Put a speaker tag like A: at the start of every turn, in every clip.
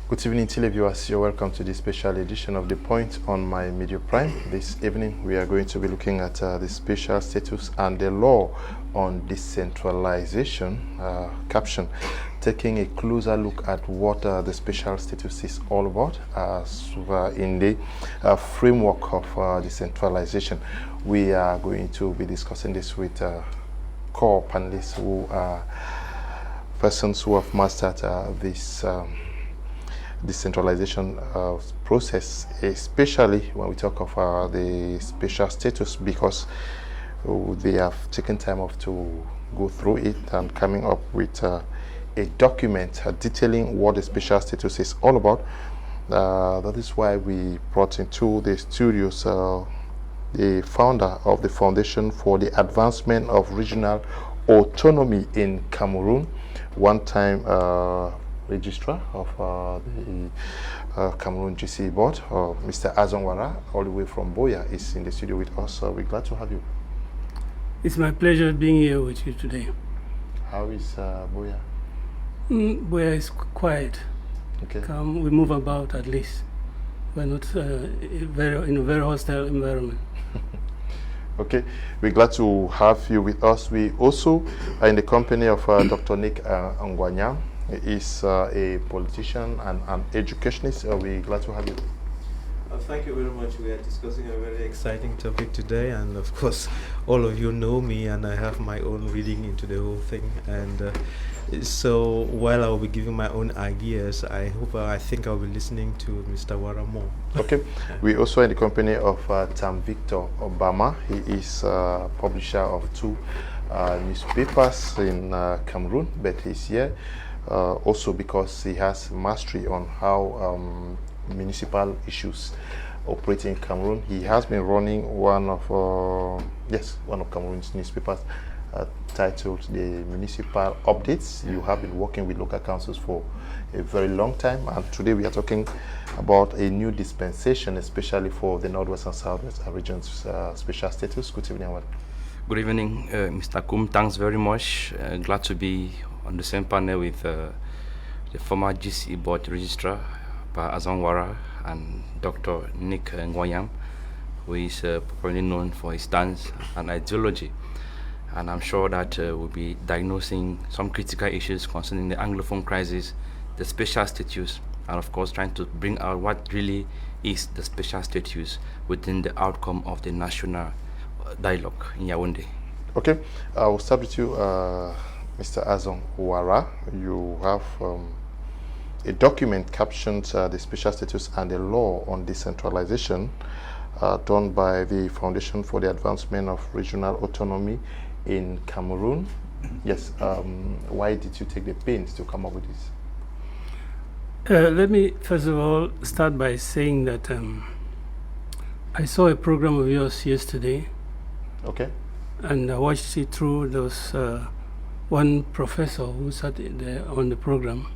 A: Good evening, televiewers. You're welcome to this special edition of The Point on My Media Prime. This evening, we are going to be looking at the special status and the law on decentralization, caption, taking a closer look at what the special status is all about in the framework of decentralization. We are going to be discussing this with core panelists who are persons who have mastered this decentralization process, especially when we talk of the special status, because they have taken time off to go through it and coming up with a document detailing what the special status is all about. That is why we brought into the studios the founder of the Foundation for the Advancement of Regional Autonomy in Cameroon, one-time registrar of the Cameroon GC board, Mr. Azonwara, all the way from Boya, is in the studio with us. We're glad to have you.
B: It's my pleasure being here with you today.
A: How is Boya?
B: Boya is quiet.
A: Okay.
B: We move about at least. We're not in a very hostile environment.
A: Okay, we're glad to have you with us. We also are in the company of Dr. Nick Ngwanyam. He is a politician and an educationist. We're glad to have you.
C: Thank you very much. We are discussing a very exciting topic today, and of course, all of you know me, and I have my own reading into the whole thing. And so, while I will be giving my own ideas, I think I'll be listening to Mr. Wara more. Okay.
A: Yeah. We also are in the company of Tam Victor Obama. He is a publisher of two newspapers in Cameroon, but he's here also because he has mastery on how municipal issues operate in Cameroon. He has been running one of Cameroon's newspapers titled the Municipal Updates. You have been working with local councils for a very long time, and today we are talking about a new dispensation, especially for the Northwest and Southwest regions special status. Good evening.
D: Good evening, Mr. Kum. Thanks very much. Glad to be on the same panel with the former GC board registrar, Azonwara, and Dr. Nick Ngwanyam, who is popularly known for his stance and ideology. And I'm sure that we'll be diagnosing some critical issues concerning the Anglophone crisis, the special status, and of course trying to bring out what really is the special status within the outcome of the national dialogue in Yaoundé.
A: Okay, I will start with you, Mr. Azonwara. You have a document captioned the special status and the law on decentralization done by the Foundation for the Advancement of Regional Autonomy in Cameroon. Yes, why did you take the pains to come up with this?
B: Let me first of all start by saying that I saw a program of yours yesterday.
A: Okay.
B: And I watched it through. There was one professor who sat there on the program,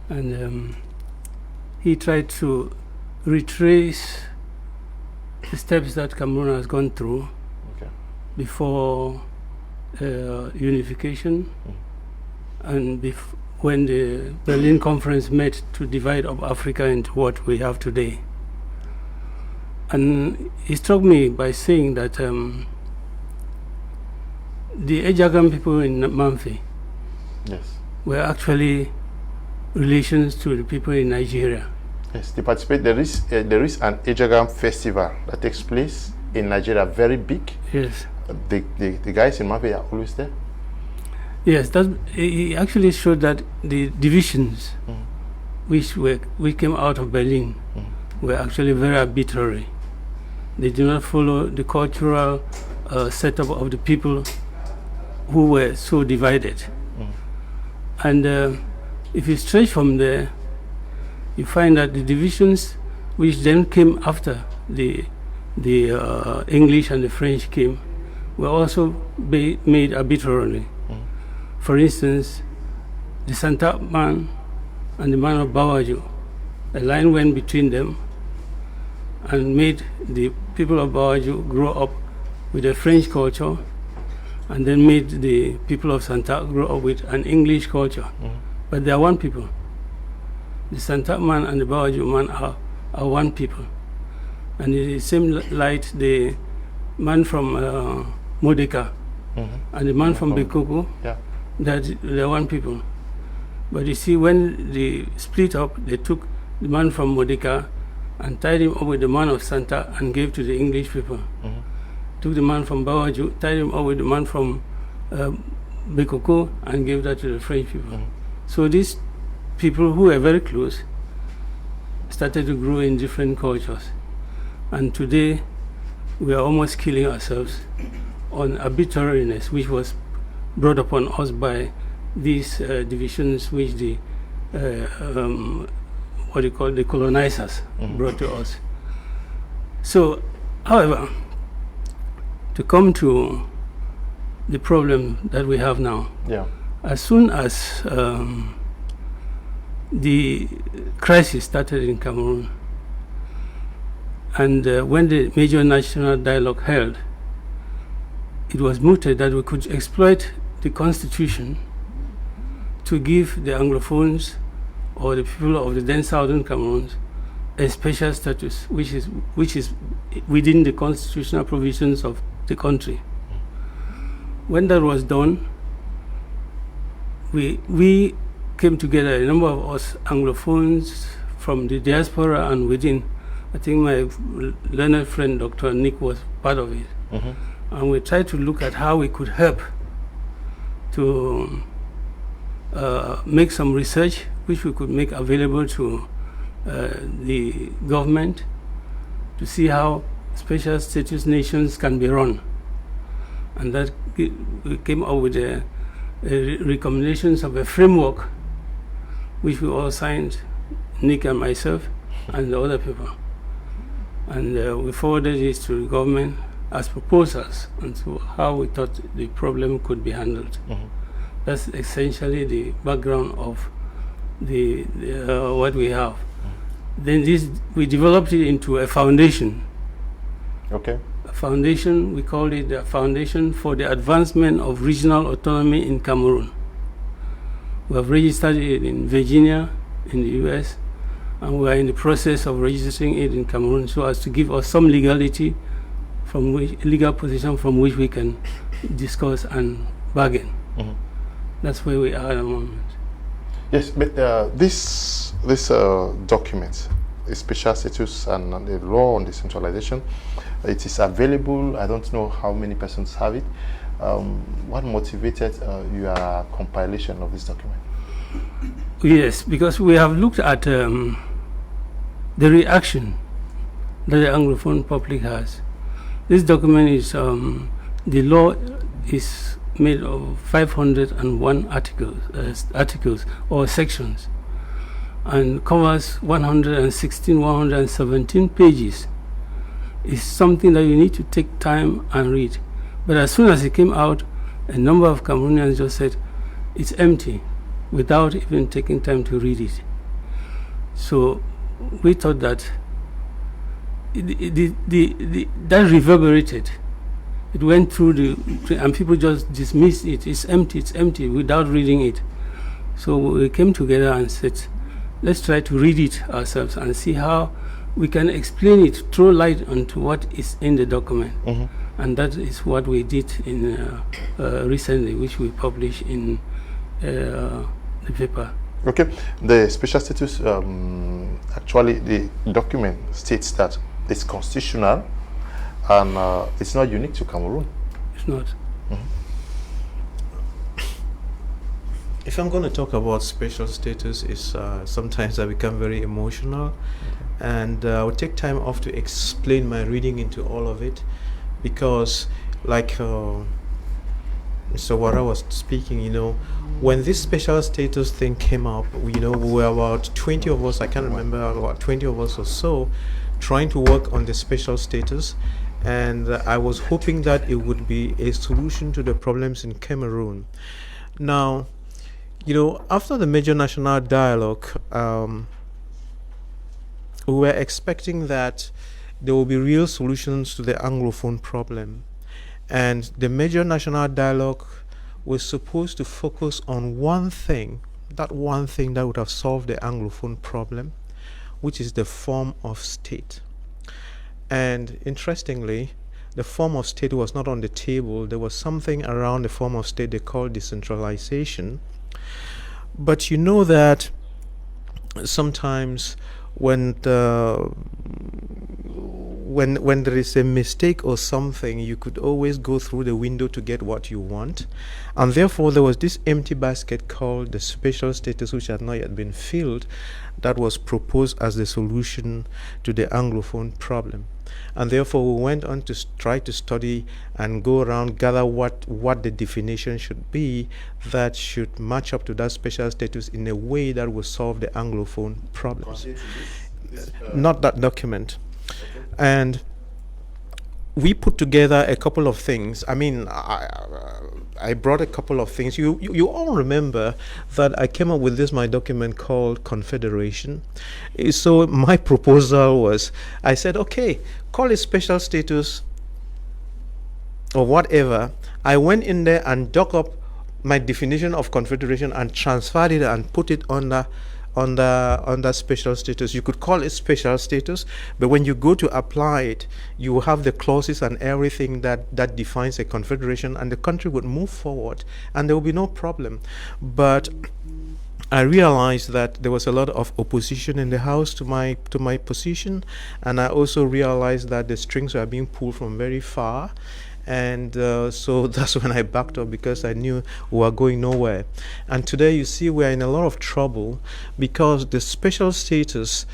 B: and he tried to retrace the steps that Cameroon has gone through before unification, and when the Berlin Conference met to divide up Africa into what we have today. And he struck me by saying that the Ejagam people in Mamfe were actually relations to the people in Nigeria.
A: Yes, they participate. There is an Ejagam festival that takes place in Nigeria, very big.
B: Yes.
A: The guys in Mamfe are always there.
B: Yes, he actually showed that the divisions which came out of Berlin were actually very arbitrary. They do not follow the cultural setup of the people who were so divided. And if you stretch from there, you find that the divisions which then came after the English and the French came were also made arbitrarily. For instance, the Santa man and the man of Bawaju, a line went between them and made the people of Bawaju grow up with a French culture, and then made the people of Santa grow up with an English culture. But they are one people. the Santa man and the Bawaju man are one people. And in the same light, the man from Modeka and the man from Bekoko, that they're one people. But you see, when they split up, they took the man from Modeka and tied him up with the man of Santa and gave to the English people. Took the man from Bawaju, tied him up with the man from Bekoko and gave that to the French people. So these people who were very close started to grow in different cultures. And today, we are almost killing ourselves on arbitrariness, which was brought upon us by these divisions which the what you call the colonizers brought to us. So, however, to come to the problem that we have now, as soon as the crisis started in Cameroon, and when the major national dialogue held, it was mooted that we could exploit the constitution to give the Anglophones or the people of the then southern Cameroon a special status, which is within the constitutional provisions of the country. When that was done, we came together, a number of us Anglophones from the diaspora and within. I think my learned friend, Dr. Nick, was part of it. And we tried to look at how we could help to make some research which we could make available to the government to see how special status nations can be run. And that we came up with recommendations of a framework which we all signed, Nick and myself and the other people. And we forwarded it to the government as proposals and to how we thought the problem could be handled. That's essentially the background of the what we have. Then we developed it into a foundation.
A: Okay.
B: A foundation, we called it the Foundation for the Advancement of Regional Autonomy in Cameroon. We have registered it in Virginia, in the US, and we are in the process of registering it in Cameroon so as to give us some legality from which, legal position from which we can discuss and bargain. That's where we are at the moment.
A: Yes, but this document, the special status and the law on decentralization, it is available. I don't know how many persons have it. What motivated your compilation of this document?
B: Yes, because we have looked at the reaction that the Anglophone public has. This document is, the law is made of 501 articles or sections, and covers 117 pages. It's something that you need to take time and read. But as soon as it came out, a number of Cameroonians just said, it's empty, without even taking time to read it. So we thought that that reverberated. It went through and people just dismissed it. It's empty, without reading it. So we came together and said, let's try to read it ourselves and see how we can explain it, throw light onto what is in the document. And that is what we did in recently, which we published in the paper.
A: Okay, the special status, actually the document states that it's constitutional and it's not unique to Cameroon.
B: It's not.
C: If I'm going to talk about special status, is sometimes I become very emotional, and I will take time off to explain my reading into all of it, because like Mr. Wara was speaking, you know, when this special status thing came up, we were about 20 of us, I can't remember, about 20 of us or so, trying to work on the special status, and I was hoping that it would be a solution to the problems in Cameroon. Now, after the major national dialogue, we were expecting that there will be real solutions to the Anglophone problem. And the major national dialogue was supposed to focus on one thing, that one thing that would have solved the Anglophone problem, which is the form of state. And interestingly, the form of state was not on the table. There was something around the form of state they called decentralization. But you know that sometimes when there is a mistake or something, you could always go through the window to get what you want. And therefore, there was this empty basket called the special status, which had not yet been filled, that was proposed as the solution to the Anglophone problem. And therefore, we went on to try to study and go around, gather what the definition should be that should match up to that special status in a way that will solve the Anglophone problems. Not that document. Okay. And we put together a couple of things. I mean, I brought a couple of things. You all remember that I came up with my document called Confederation. So my proposal was, I said, okay, call it special status or whatever. I went in there and dug up my definition of Confederation and transferred it and put it under special status. You could call it special status, but when you go to apply it, you have the clauses and everything that defines a confederation, and the country would move forward and there will be no problem. But I realized that there was a lot of opposition in the House to my position, and I also realized that the strings were being pulled from very far. And so that's when I backed up, because I knew we were going nowhere. And today, you see, we're in a lot of trouble because the special status,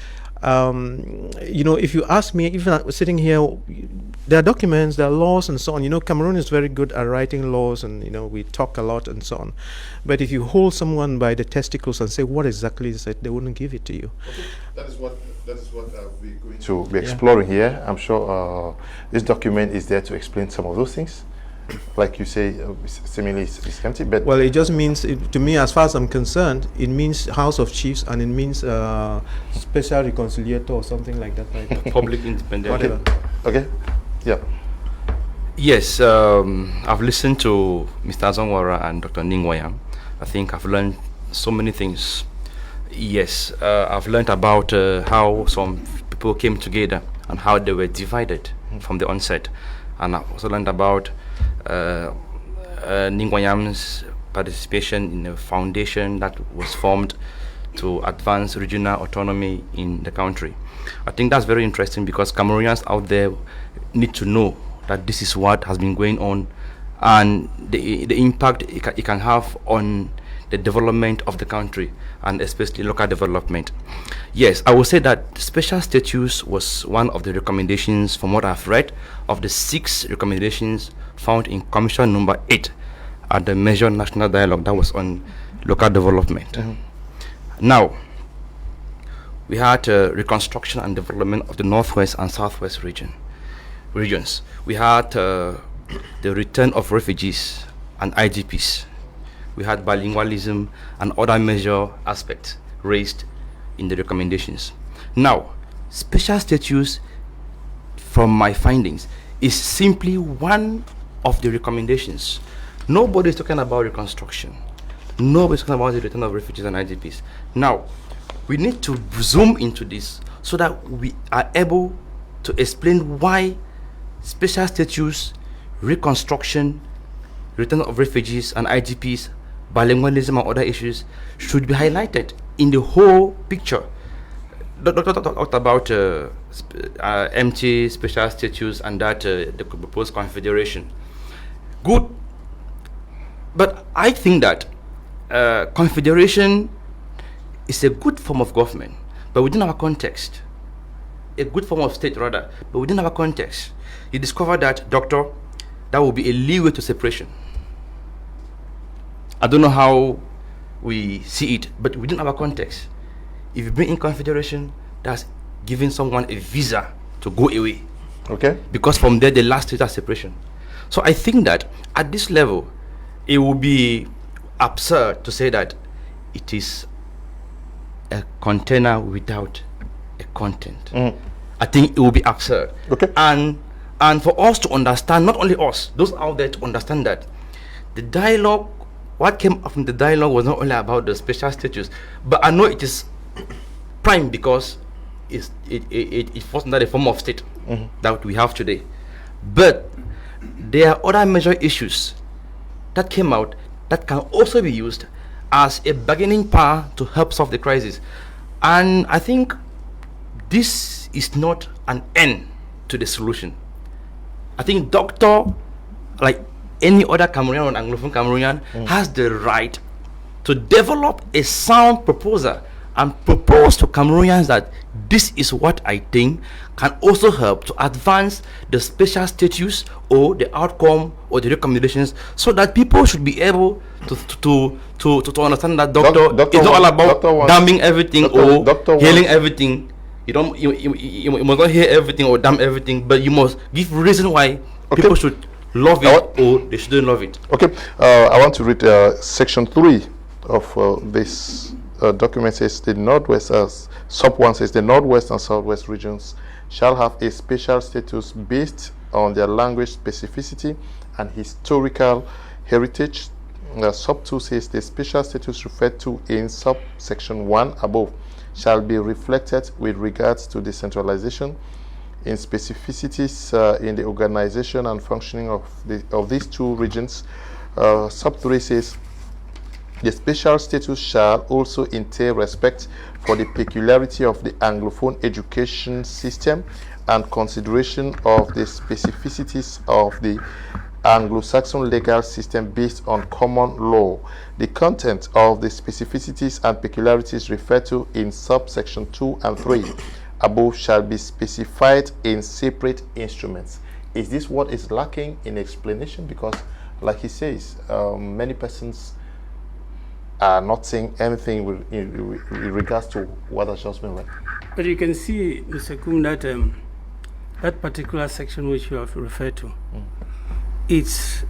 C: if you ask me, even sitting here, there are documents, there are laws and so on. Cameroon is very good at writing laws, and we talk a lot and so on. But if you hold someone by the testicles and say, what exactly is it, they wouldn't give it to you.
A: Okay. That is what we're going to be exploring here. I'm sure this document is there to explain some of those things. Like you say, seemingly it's empty, but...
C: Well, it just means, to me, as far as I'm concerned, it means House of Chiefs, and it means Special Reconciliator or something like that. Right?
D: Public Independent.
A: Okay. Yeah.
D: Yes, I've listened to Mr. Azongwara and Dr. Ningwayam. I think I've learned so many things. Yes, I've learned about how some people came together and how they were divided from the onset. And I've also learned about Ningwayam's participation in a foundation that was formed to advance regional autonomy in the country. I think that's very interesting, because Cameroonians out there need to know that this is what has been going on, and the impact it can have on the development of the country, and especially local development. Yes, I would say that special status was one of the recommendations, from what I've read, of the 6 recommendations found in Commission number 8 at the Major National Dialogue that was on local development. Now, we had reconstruction and development of the Northwest and Southwest regions. We had the return of refugees and IDPs. We had bilingualism and other major aspects raised in the recommendations. Now, special status, from my findings, is simply one of the recommendations. Nobody is talking about reconstruction. Nobody is talking about the return of refugees and IDPs. Now, we need to zoom into this so that we are able to explain why special status, reconstruction, return of refugees and IDPs, bilingualism and other issues should be highlighted in the whole picture. Doctor talked about empty special status and that the proposed confederation. Good, but I think that confederation is a good form of government, but within our context, a good form of state rather, but within our context, you discover that, doctor, that will be a leeway to separation. I don't know how we see it, but within our context, if you bring in confederation, that's giving someone a visa to go away.
A: Okay.
D: Because from there, the last state is separation. So I think that at this level, it would be absurd to say that it is a container without a content. I think it would be absurd.
A: Okay.
D: And for us to understand, not only us, those out there to understand that the dialogue what came up from the dialogue was not only about the special status, but I know it is prime because it falls under the form of state that we have today. But there are other major issues that came out that can also be used as a bargaining power to help solve the crisis. And I think this is not an end to the solution. I think Doctor, like any other Cameroonian or Anglophone Cameroonian, has the right to develop a sound proposal and propose to Cameroonians that this is what I think can also help to advance the special status or the outcome or the recommendations, so that people should be able to understand that doctor is not all about damning everything or healing everything. You must not hear everything or damn everything, but you must give reason why people should love it or they shouldn't love it.
A: Okay, I want to read section 3 of this document. Says the Northwest, sub 1 says the Northwest and Southwest regions shall have a special status based on their language specificity and historical heritage. Sub 2 says the special status referred to in subsection 1 above shall be reflected with regards to decentralization in specificities in the organization and functioning of these two regions. Sub 3 says the special status shall also entail respect for the peculiarity of the Anglophone education system and consideration of the specificities of the Anglo-Saxon legal system based on common law. The content of the specificities and peculiarities referred to in subsection 2 and 3 above shall be specified in separate instruments. Is this what is lacking in explanation? Because, like he says, many persons are not saying anything in regards to what has just been read.
B: But you can see, Mr. Kum, that that particular section which you have referred to, it's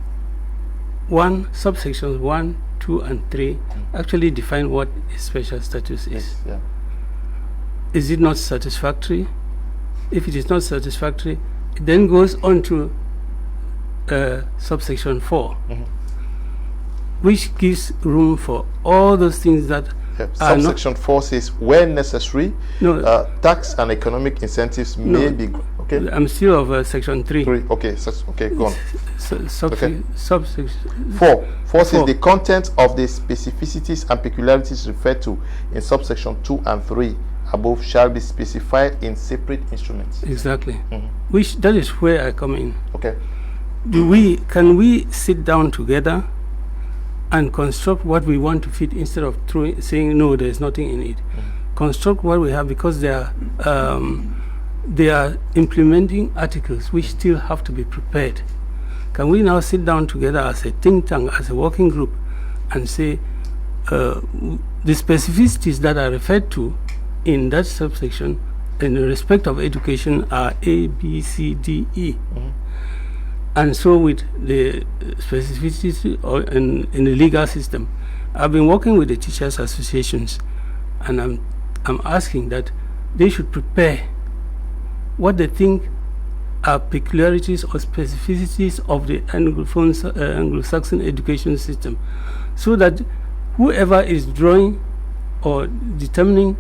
B: subsections 1, 2, and 3 actually define what a special status is.
A: Yes, yeah.
B: Is it not satisfactory? If it is not satisfactory, it then goes on to subsection 4, which gives room for all those things that are
A: subsection 4 says where necessary, tax and economic incentives may be. Okay,
B: I'm still of section 3.
A: Okay, okay, go on.
B: Subsection
A: 4 says the content of the specificities and peculiarities referred to in subsection 2 and 3 above shall be specified in separate instruments.
B: Exactly. Which that is where I come in.
A: Okay.
B: Can we sit down together and construct what we want to fit instead of saying no, there's nothing in it? Construct what we have, because they are implementing articles which still have to be prepared. Can we now sit down together as a think tank, as a working group, and say the specificities that are referred to in that subsection in respect of education are A, B, C, D, E. And so with the specificities in the legal system, I've been working with the teachers associations, and I'm asking that they should prepare what they think are peculiarities or specificities of the Anglo-Saxon education system, so that whoever is drawing or determining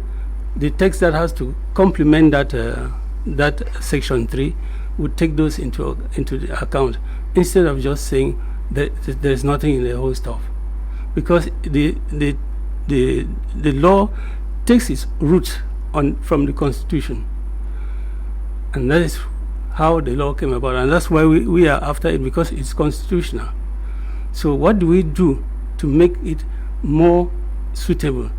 B: the text that has to complement that section 3 would take those into the account, instead of just saying that there's nothing in the whole stuff, because the law takes its roots from the Constitution, and that is how the law came about, and that's why we are after it, because it's constitutional. So what do we do to make it more suitable?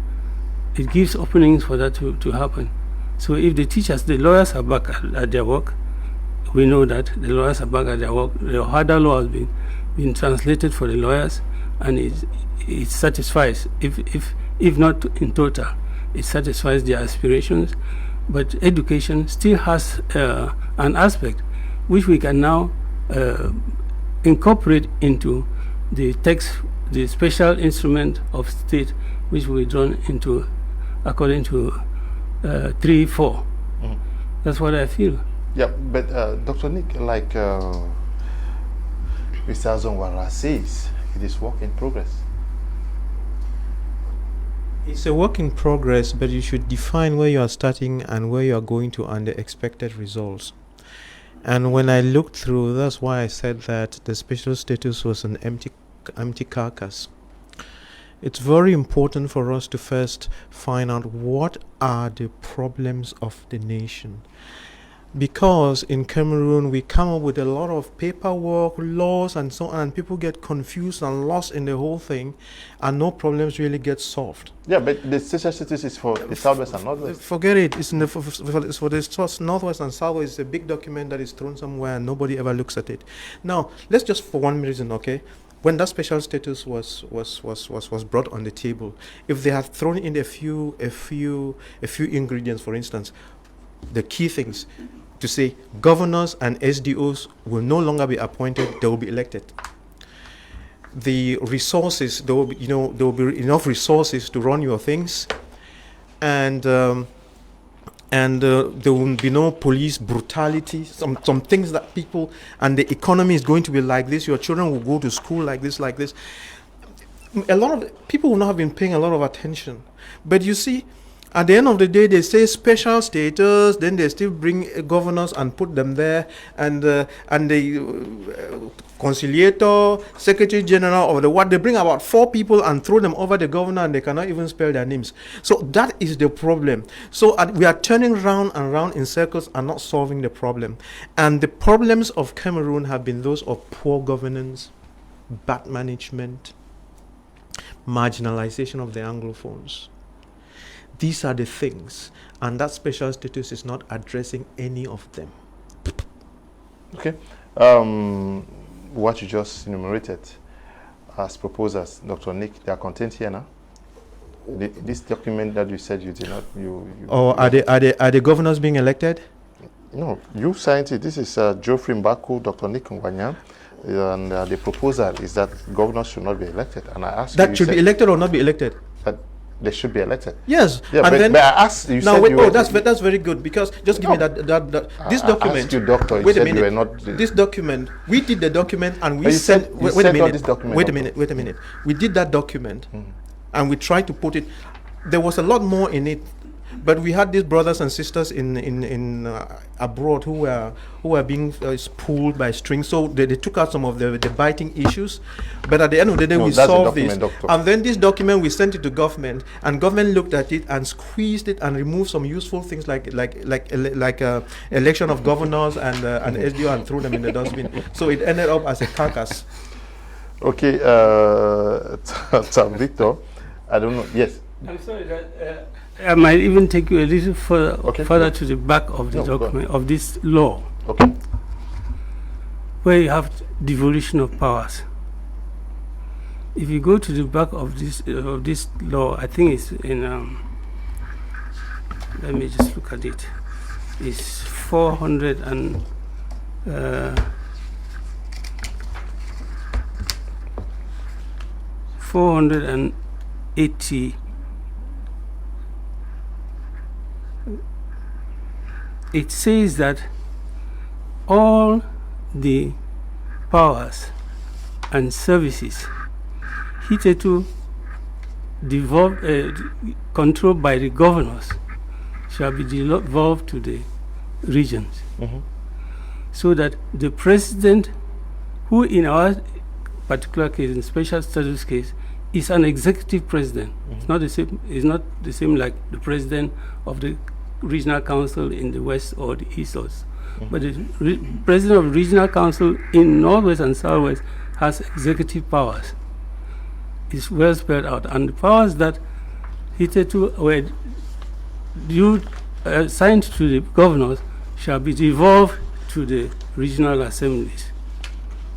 B: It gives openings for that to happen. So if the lawyers are back at their work, we know that the lawyers are back at their work. The harder law has been translated for the lawyers, and it satisfies, if not in total, it satisfies their aspirations. But education still has an aspect which we can now incorporate into the text, the special instrument of state, which we drawn into according to 3-4. That's what I feel.
A: Yeah, but Dr. Nick, like Mr. Azonwara says, it is work in progress.
C: It's a work in progress, but you should define where you are starting and where you are going to and the expected results. And when I looked through, that's why I said that the special status was an empty carcass. It's very important for us to first find out what are the problems of the nation. Because in Cameroon, we come up with a lot of paperwork, laws, and so on, and people get confused and lost in the whole thing, and no problems really get solved.
A: Yeah, but the special status is for the Southwest and Northwest.
C: Forget it. It's for the Northwest and Southwest. It's a big document that is thrown somewhere, and nobody ever looks at it. Now, let's just for one reason, okay? When that special status was brought on the table, if they had thrown in a few ingredients, for instance, the key things to say governors and SDOs will no longer be appointed; they will be elected. The resources, there will be enough resources to run your things, and there will be no police brutality. Some things that people, and the economy is going to be like this. Your children will go to school like this. A lot of people will not have been paying a lot of attention, but you see, at the end of the day, they say special status. Then they still bring governors and put them there, and the conciliator, secretary general, or they bring about 4 people and throw them over the governor, and they cannot even spell their names. So that is the problem. So we are turning round and round in circles and not solving the problem. And the problems of Cameroon have been those of poor governance, bad management, marginalization of the Anglophones. These are the things, and that special status is not addressing any of them.
A: Okay. What you just enumerated as proposers, Dr. Nick, they are contained here now. This document that you said you did not,
C: are the governors being elected?
A: No, you signed it. This is Geoffrey Mbaku, Dr. Nick Ngwanya, and the proposal is that governors should not be elected. And I asked
C: that should be elected or not be elected.
A: They should be elected.
C: Yes.
A: Yeah,
C: and
A: but I asked you.
C: Now wait, that's very good, because just give me that this document.
A: I asked you, doctor.
C: Wait a
A: minute. You were not
C: this document. We did the document and we
A: sent.
C: Wait a minute. Wait a minute. We did that document, and we tried to put it. There was a lot more in it, but we had these brothers and sisters in abroad who were being pulled by strings. So they took out some of the biting issues, but at the end of the day, we solved this. Doctor. And then this document, we sent it to government, and government looked at it and squeezed it and removed some useful things like election of governors and SDO, and threw them in the dustbin. So it ended up as a carcass.
A: Okay, Victor, I don't know. Yes.
B: I'm sorry that I might even take you a little further to the back of the document of this law.
A: Okay.
B: Where you have devolution of powers. If you go to the back of this law, I think it's in. Let me just look at it. It's 480. It says that all the powers and services hitherto controlled by the governors shall be devolved to the regions, so that the president, who in our particular case, in special status case, is an executive president. It's not the same. It's not the same like the president of the regional council in the west or the east, but the president of the regional council in northwest and southwest has executive powers. It's well spelled out, and the powers that hitherto were assigned to the governors shall be devolved to the regional assemblies,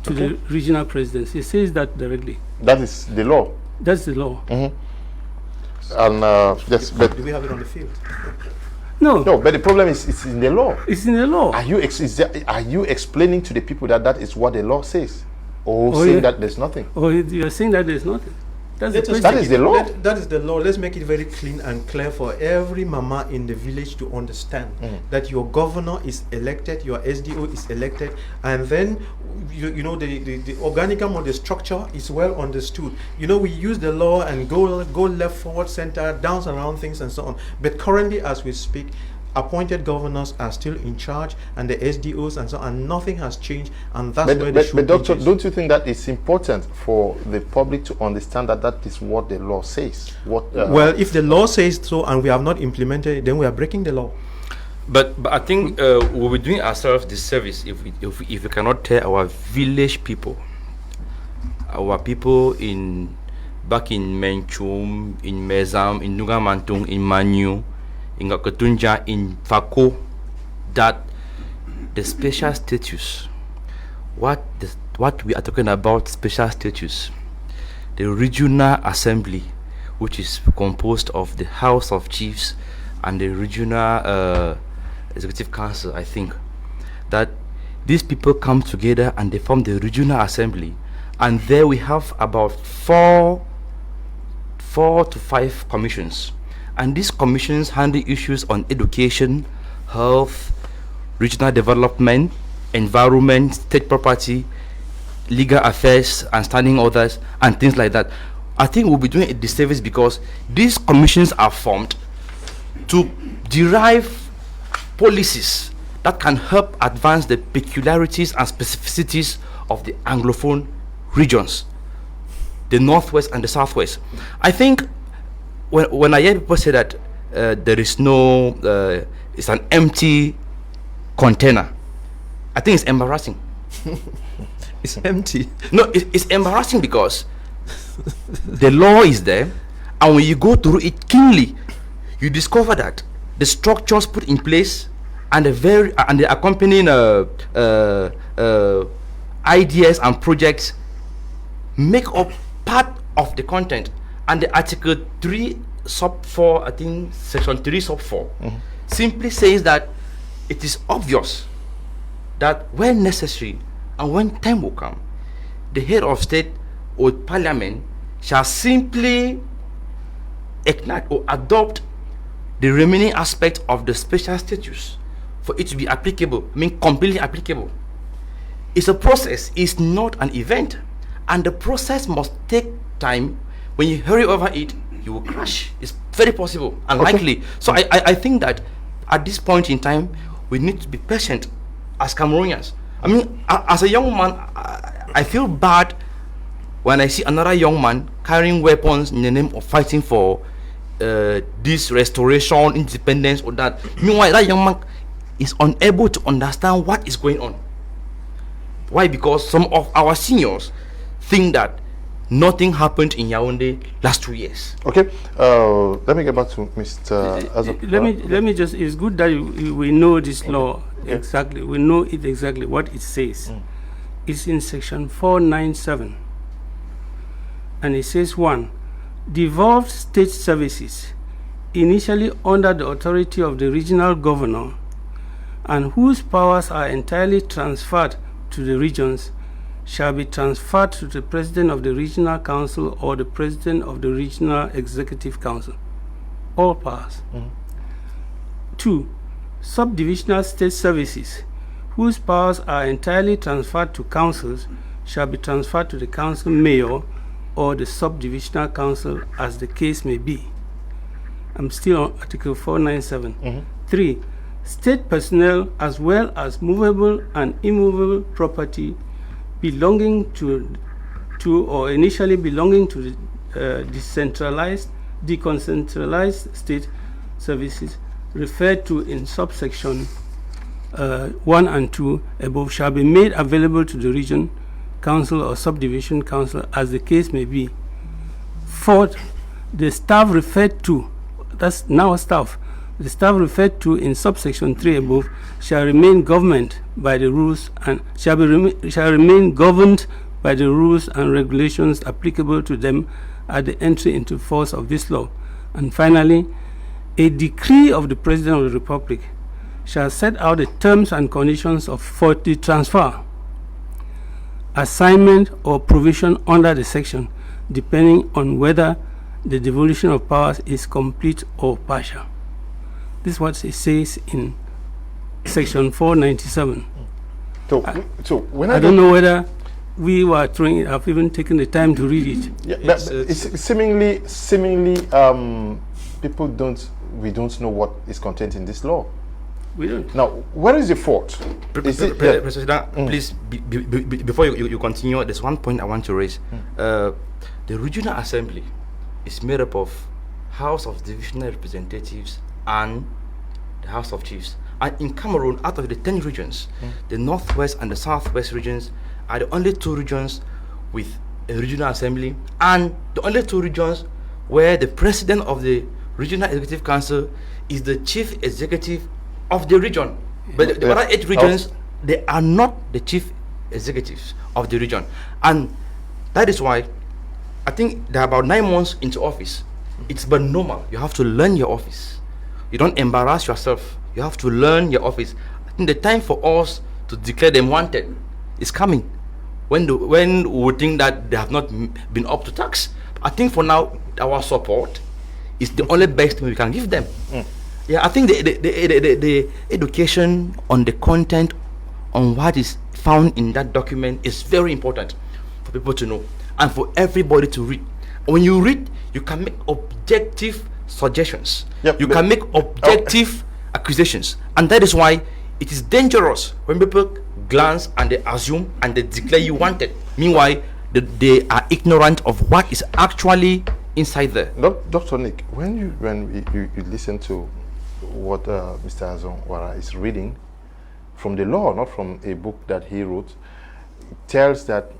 B: to the regional presidents. It says that directly.
A: That is the law.
B: That's the law.
A: And yes, but
C: do we have it on the field?
B: No,
A: but the problem is it's in the law.
B: It's in the law.
A: Are you explaining to the people that is what the law says, or saying that there's nothing?
B: Or you're saying that there's nothing? That's the
C: Let us
B: question.
A: That is the law.
C: That is the law. Let's make it very clean and clear for every mama in the village to understand that your governor is elected, your SDO is elected, and then you know the organigram or the structure is well understood. You know, we use the law and go left, forward, center, downs around things and so on. But currently, as we speak, appointed governors are still in charge, and the SDOs and so on, and nothing has changed, and that's where the shoe
A: but doctor,
C: pinches.
A: don't you think that it's important for the public to understand that that is what the law says?
C: Well, if the law says so and we have not implemented it, then we are breaking the law.
D: But I think we'll be doing ourselves this service if we cannot tell our village people, our people back in Menchum, in Mezam, in Nugamantung, in Manu, in Katunja, in Fako, that the special status, what we are talking about, special status, the regional assembly, which is composed of the House of Chiefs and the regional executive council, I think, that these people come together and they form the regional assembly, and there we have about four to five commissions. And these commissions handle issues on education, health, regional development, environment, state property, legal affairs, and standing orders, and things like that. I think we'll be doing a disservice because these commissions are formed to derive policies that can help advance the peculiarities and specificities of the Anglophone regions, the Northwest and the Southwest. I think when I hear people say that there is no, it's an empty container, I think it's embarrassing.
C: It's empty.
D: No, it's embarrassing because the law is there, and when you go through it keenly, you discover that the structures put in place and the accompanying ideas and projects make up part of the content. And the Article 3 sub 4, I think Section 3 sub 4, simply says that it is obvious that when necessary and when time will come, the head of state or parliament shall simply enact or adopt the remaining aspect of the special status for it to be applicable, I mean completely applicable. It's a process, it's not an event, and the process must take time. When you hurry over it, you will crash. It's very possible, unlikely. Okay. So I think that at this point in time, we need to be patient as Cameroonians. I mean, as a young man, I feel bad when I see another young man carrying weapons in the name of fighting for this restoration, independence, or that. Meanwhile, that young man is unable to understand what is going on. Why? Because some of our seniors think that nothing happened in Yaoundé last 2 years.
A: Okay, let me get back to Mr.
B: Let me just, it's good that we know this law exactly. We know it exactly what it says. It's in section 497. And it says 1, devolved state services initially under the authority of the regional governor and whose powers are entirely transferred to the regions shall be transferred to the president of the regional council or the president of the regional executive council. All powers. 2, subdivisional state services whose powers are entirely transferred to councils shall be transferred to the council mayor or the subdivisional council as the case may be. I'm still on Article 497. 3, state personnel as well as movable and immovable property belonging to or initially belonging to the decentralized state services referred to in subsection 1 and 2 above shall be made available to the region council or subdivision council as the case may be. 4th, the staff referred to, that's now staff, the staff referred to in subsection 3 above shall remain governed by the rules and shall remain governed by the rules and regulations applicable to them at the entry into force of this law. And finally, a decree of the President of the Republic shall set out the terms and conditions for the transfer, assignment, or provision under the section depending on whether the devolution of powers is complete or partial. This is what it says in section 497.
A: So when
B: I don't know whether we were trying, have even taken the time to read it.
A: Yeah, it's seemingly we don't know what is contained in this law.
B: We don't.
A: Now, where is the fault?
D: President, please, before you continue, there's one point I want to raise. The regional assembly is made up of House of Divisional Representatives and the House of Chiefs. And in Cameroon, out of the 10 regions, the Northwest and the Southwest regions are the only 2 regions with a regional assembly, and the only 2 regions where the president of the Regional Executive Council is the chief executive of the region. But the other 8 regions, they are not the chief executives of the region. And that is why I think they're about 9 months into office. It's but normal. You have to learn your office. You don't embarrass yourself. You have to learn your office. I think the time for us to declare them wanted is coming. When we think that they have not been up to task. I think for now, our support is the only best we can give them. Yeah, I think the education on the content, on what is found in that document is very important for people to know and for everybody to read. When you read, you can make objective suggestions.
A: Yep,
D: you can make objective accusations, and that is why it is dangerous when people glance and they assume and they declare you wanted. Meanwhile, they are ignorant of what is actually inside there.
A: Dr. Nick, when you listen to what Mr. Azonwara is reading from the law, not from a book that he wrote, it tells that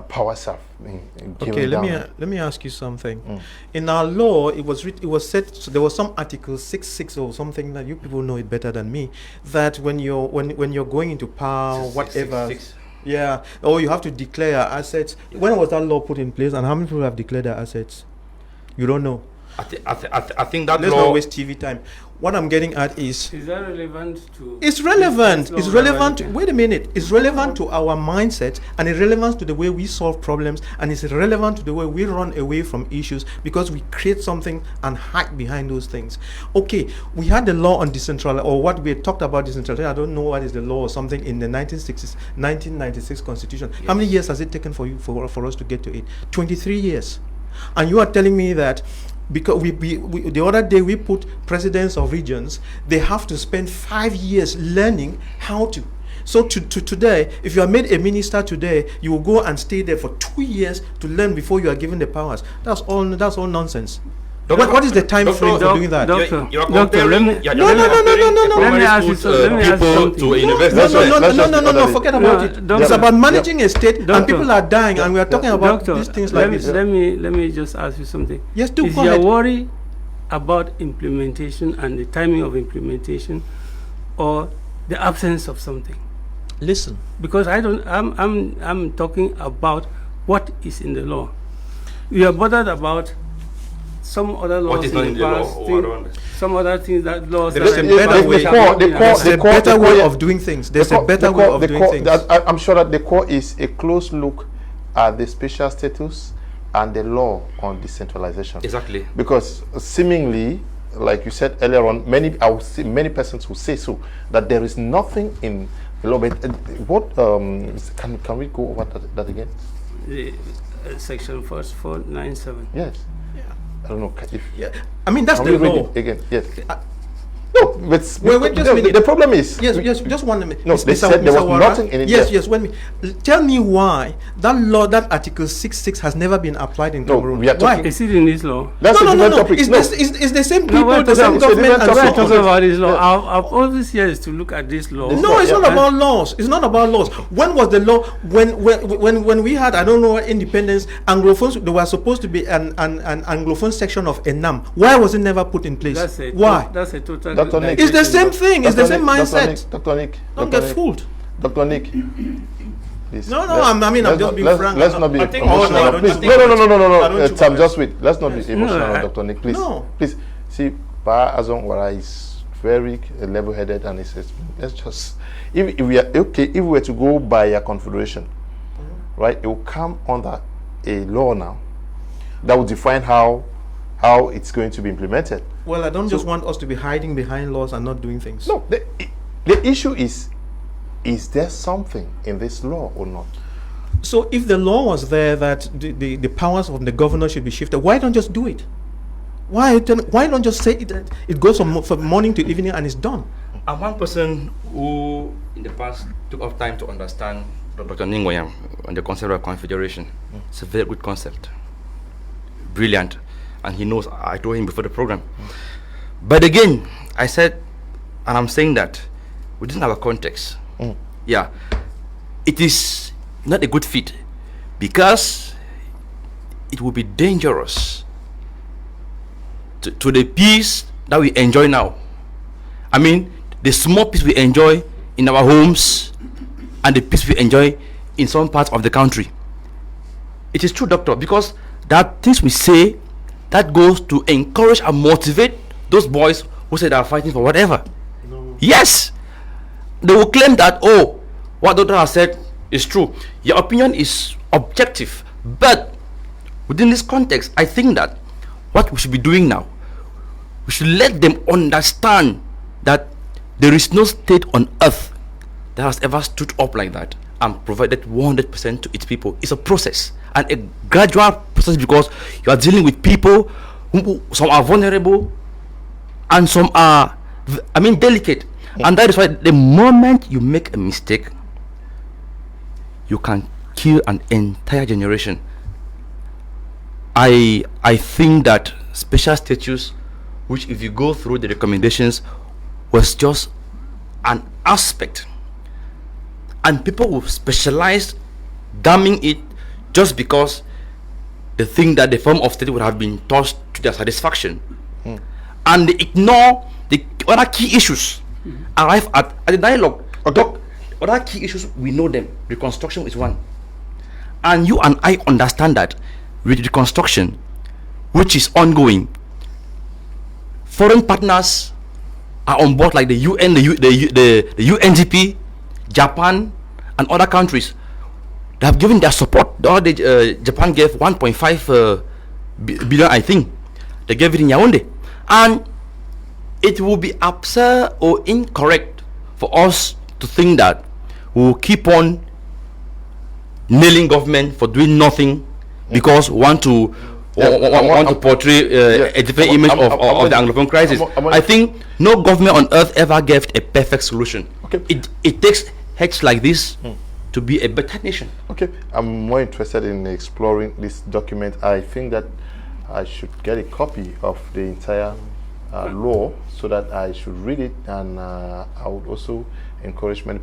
A: powers have been given
C: Okay,
A: down.
C: let me ask you something. In our law, it was said, so there was some article 66 or something that you people know it better than me, that when you're going into power, whatever, yeah, or you have to declare your assets. When was that law put in place, and how many people have declared their assets? You don't know.
D: I think that
C: Let's
D: law.
C: not waste TV time. What I'm getting at is
B: that relevant to?
C: it's relevant. It's relevant.
B: To,
C: Wait a minute. It's relevant to our mindset, and it's relevant to the way we solve problems, and it's relevant to the way we run away from issues because we create something and hide behind those things. Okay, we had the law on decentralization, or what we had talked about decentralization. I don't know what is the law or something in the 1996 Constitution. Yes. How many years has it taken for us to get to it? 23 years. And you are telling me that because we the other day we put presidents of regions, they have to spend 5 years learning how to. So to today, if you are made a minister today, you will go and stay there for 2 years to learn before you are given the powers. That's all nonsense. What is the time frame for doing that?
B: Doctor,
C: No.
B: Let me ask you something.
C: No, forget about it. It's about managing a state, and people are dying, and we are talking about these things like this.
B: Let me just ask you something.
C: Yes, do
B: Is
C: go
B: your
C: ahead.
B: worry about implementation and the timing of implementation, or the absence of something?
C: Listen,
B: Because I'm talking about what is in the law. We are bothered about some other laws
D: What is
B: in
D: not in the law?
B: past,
D: Oh, I don't understand.
B: some other things that laws.
C: There is
B: that
C: a
B: are-
C: better way. There's a better way of doing things. There's a better way of doing things.
A: I'm sure that the core is a close look at the special status and the law on decentralization.
D: Exactly.
A: Because seemingly, like you said earlier on, many persons will say so, that there is nothing in the law. But what can we go over that again?
B: The, section 497.
A: Yes. I don't know if.
C: Yeah, I mean that's
A: Can
C: the
A: we read
C: law.
A: it again? Yes. No, but
C: Wait, just a minute.
A: the problem is.
C: Yes, just 1 minute.
A: No, they said there was nothing in it.
C: Yes, tell me why that law, that Article 66, has never been applied in
A: No,
C: Cameroon.
A: we are
C: Why?
A: talking.
B: Is it in this law?
A: That's a different topic.
C: It's,
A: No.
C: it's the same
B: No,
C: people,
B: we're
C: the same
B: talking-
C: government, and
B: we're
C: so
B: talking
C: on.
B: about this law. I've always years to look at this law.
C: No, it's
A: Yeah.
C: not about laws. It's not about laws. When was the law? When we had, I don't know, independence, Anglophones, there was supposed to be an Anglophone section of ENAM. Why was it never put in place? Why?
B: That's a total.
A: Dr. Nick.
C: It's the same thing. It's the same mindset.
A: Dr. Nick.
C: Don't get fooled.
A: Dr. Nick. Please,
C: No,
A: let's-
C: I'm
A: let's
C: just
A: not-
C: being
A: let's-
C: frank.
A: Let's not be
C: I think-
A: emotional.
C: no, I don't
A: Please.
C: think-
A: No.
C: I don't
A: Sam,
C: think-
A: just wait. Let's not be
B: Yes.
A: emotional,
B: No,
A: Dr. Nick. Please.
C: No.
A: Please. See, Pa Azonwara is very level-headed, and he says, let's just. If we were to go by a confederation, right, it will come under a law now that will define how it's going to be implemented.
C: Well, I don't just want us to be hiding behind laws and not doing things.
A: No, the issue is there something in this law or not?
C: So if the law was there that the powers of the governor should be shifted, why don't just do it? Why don't just say it goes from morning to evening and it's done?
D: I'm one person who in the past took off time to understand Dr. Ningwayam on the concept of confederation. It's a very good concept. Brilliant. And he knows, I told him before the program. But again, I said, and I'm saying that within our context, yeah, it is not a good fit because it will be dangerous to the peace that we enjoy now. I mean, the small peace we enjoy in our homes and the peace we enjoy in some parts of the country. It is true, doctor, because there are things we say that goes to encourage and motivate those boys who say they are fighting for whatever.
C: No.
D: Yes, they will claim that, oh, what doctor has said is true. Your opinion is objective, but within this context, I think that what we should be doing now, we should let them understand that there is no state on earth that has ever stood up like that and provided 100% to its people. It's a process and a gradual process because you are dealing with people who some are vulnerable and some are, delicate. And that is why the moment you make a mistake, you can kill an entire generation. I think that special status, which if you go through the recommendations, was just an aspect, and people will specialize damning it just because they think that the form of state would have been tossed to their satisfaction, and they ignore the other key issues. Arrive at the dialogue. Other key issues, we know them. Reconstruction is one, and you and I understand that with reconstruction, which is ongoing, foreign partners are on board, like the UN, the UNDP, Japan, and other countries. They have given their support. Japan gave 1.5 billion, I think. They gave it in Yaoundé, and it will be absurd or incorrect for us to think that we will keep on nailing government for doing nothing because want to portray a different image of the Anglophone crisis. I think no government on earth ever gave a perfect solution.
A: Okay.
D: It takes heads like this to be a better nation.
A: Okay, I'm more interested in exploring this document. I think that I should get a copy of the entire law so that I should read it, and I would also encourage many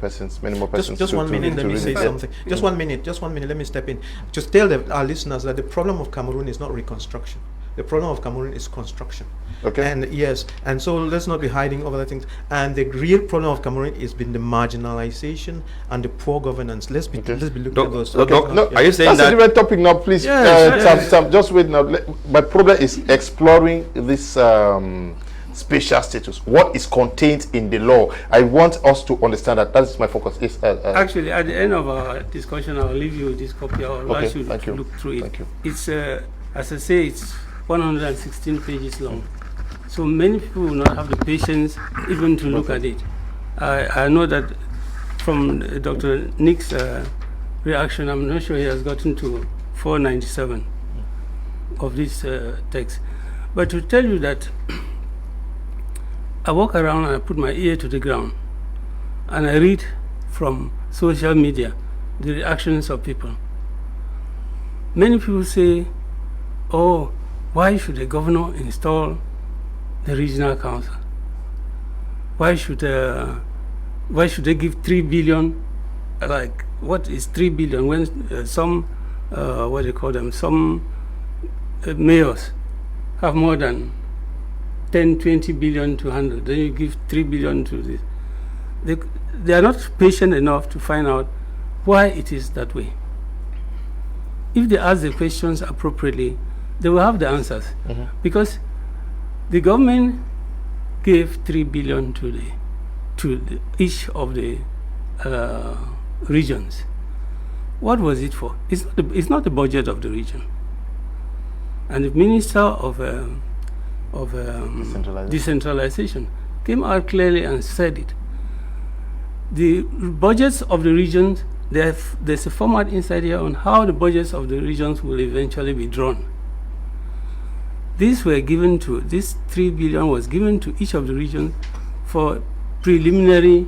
A: more persons.
C: Just 1 minute, let me say something. Just 1 minute, let me step in. Just tell our listeners that the problem of Cameroon is not reconstruction. The problem of Cameroon is construction.
A: Okay.
C: And yes, and so let's not be hiding over the things. And the real problem of Cameroon has been the marginalization and the poor governance. Let's be looking at those.
A: No,
D: are you saying
A: that's a different topic now, please? Sam, just wait now. My problem is exploring this special status. What is contained in the law? I want us to understand that. That is my focus.
B: Actually, at the end of our discussion, I'll leave you this copy. I'll ask you to look through it.
A: Thank you.
B: It's, as I say, it's 116 pages long. So many people will not have the patience even to look at it. I know that from Dr. Nick's reaction, I'm not sure he has gotten to 497 of this text. But to tell you that I walk around and I put my ear to the ground and I read from social media the reactions of people. Many people say, oh, why should the governor install the regional council? Why should they give 3 billion? Like, what is 3 billion when some, what do you call them, some mayors have more than 10, 20 billion to handle? Then you give 3 billion to this. They are not patient enough to find out why it is that way. If they ask the questions appropriately, they will have the answers. Because the government gave 3 billion to each of the regions. What was it for? It's not the budget of the region. And the Minister of Decentralization came out clearly and said it. The budgets of the regions, there's a format inside here on how the budgets of the regions will eventually be drawn. This 3 billion was given to each of the regions for preliminary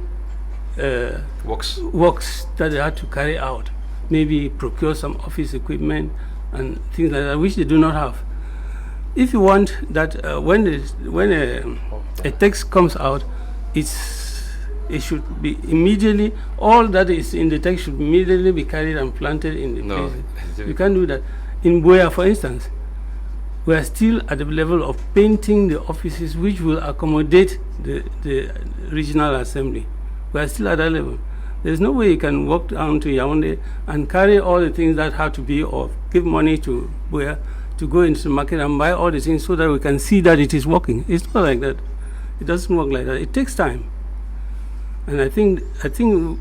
B: works that they had to carry out. Maybe procure some office equipment and things like that, which they do not have. If you want that, when a text comes out, it should be immediately, all that is in the text should immediately be carried and planted in the places. You can't do that. In Buea, for instance, we are still at the level of painting the offices which will accommodate the regional assembly. We are still at that level. There's no way you can walk down to Yaoundé and carry all the things that have to be, or give money to Buea to go into the market and buy all the things so that we can see that it is working. It's not like that. It doesn't work like that. It takes time. And I think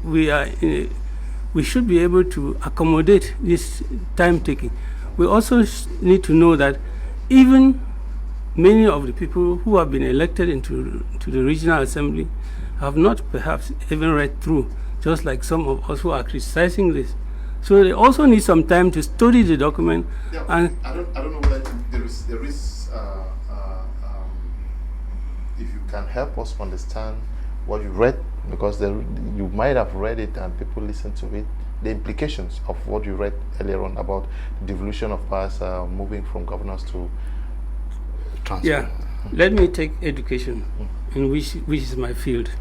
B: we should be able to accommodate this time taking. We also need to know that even many of the people who have been elected into the regional assembly have not perhaps even read through, just like some of us who are criticizing this. So they also need some time to study the document.
A: Yeah,
B: and
A: I don't know whether there is if you can help us understand what you read, because you might have read it and people listen to it, the implications of what you read earlier on about the devolution of powers, moving from governors to transfer.
B: Yeah, let me take education, in which is my field.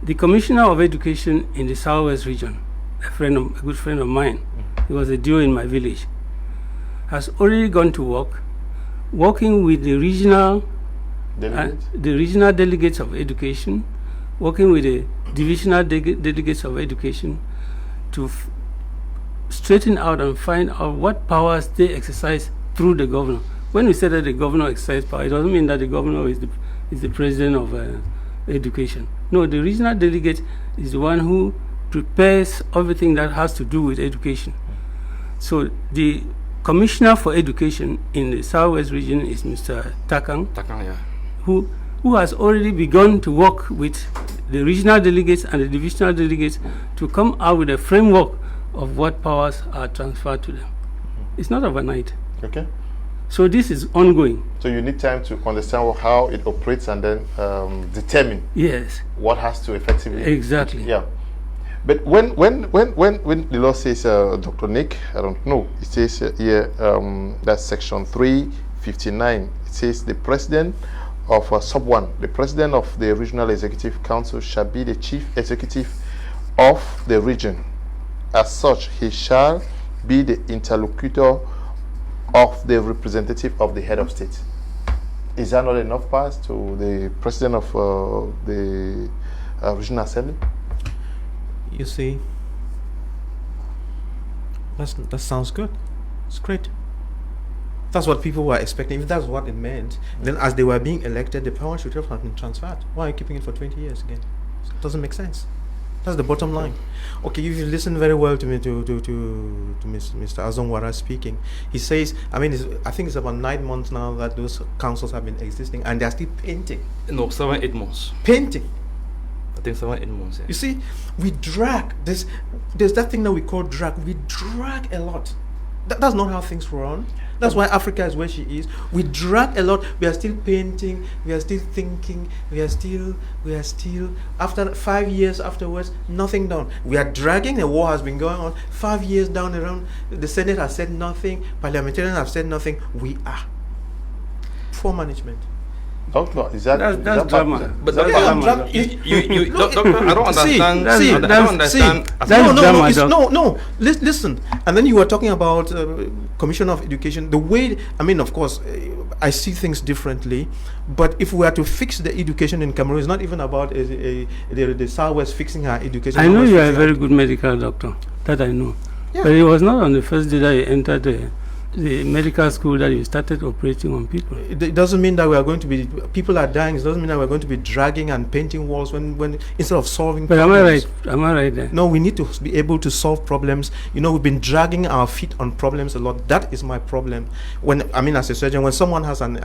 B: The Commissioner of Education in the Southwest region, a good friend of mine, he was a duo in my village, has already gone to work, working with the regional delegates of education, working with the divisional delegates of education to straighten out and find out what powers they exercise through the governor. When we say that the governor exercises power, it doesn't mean that the governor is the president of education. No, the regional delegate is the one who prepares everything that has to do with education. So the Commissioner for Education in the Southwest region is Mr. Takang,
D: yeah.
B: who has already begun to work with the regional delegates and the divisional delegates to come out with a framework of what powers are transferred to them. It's not overnight.
A: Okay.
B: So this is ongoing.
A: So you need time to understand how it operates and then determine what has to effectively.
B: Exactly.
A: Yeah. But when the law says, Dr. Nick, I don't know, it says here, that's section 359. It says the president of sub 1, the president of the regional executive council shall be the chief executive of the region. As such, he shall be the interlocutor of the representative of the head of state. Is that not enough powers to the president of the regional assembly?
C: You see, that sounds good. It's great. That's what people were expecting. If that's what it meant, then as they were being elected, the power should have been transferred. Why are you keeping it for 20 years again? It doesn't make sense. That's the bottom line. Okay, if you listen very well to me, to Mr. Azongwara speaking, he says, I think it's about 9 months now that those councils have been existing, and they're still painting.
D: No, 7-8 months.
C: Painting.
D: I think 7-8 months. Yeah.
C: You see, we drag. There's that thing that we call drag. We drag a lot. That's not how things run. That's why Africa is where she is. We drag a lot. We are still painting. We are still thinking. We are still. After 5 years afterwards, nothing done. We are dragging. A war has been going on. 5 years down the road, the Senate has said nothing. Parliamentarians have said nothing. We are poor management.
A: Doctor, is that
B: that's drama?
D: But Doctor, I don't understand.
C: No. Listen. And then you were talking about Commission of Education. The way, of course, I see things differently. But if we are to fix the education in Cameroon, it's not even about the Southwest fixing our education.
B: I know you are a very good medical doctor. That I know. Yeah. But it was not on the first day that you entered the the medical school that you started operating on people.
C: It doesn't mean that we are going to be, people are dying. It doesn't mean that we're going to be dragging and painting walls when instead of solving
B: But
C: problems.
B: am I right there?
C: No, we need to be able to solve problems. You know, we've been dragging our feet on problems a lot. That is my problem. As a surgeon, when someone has an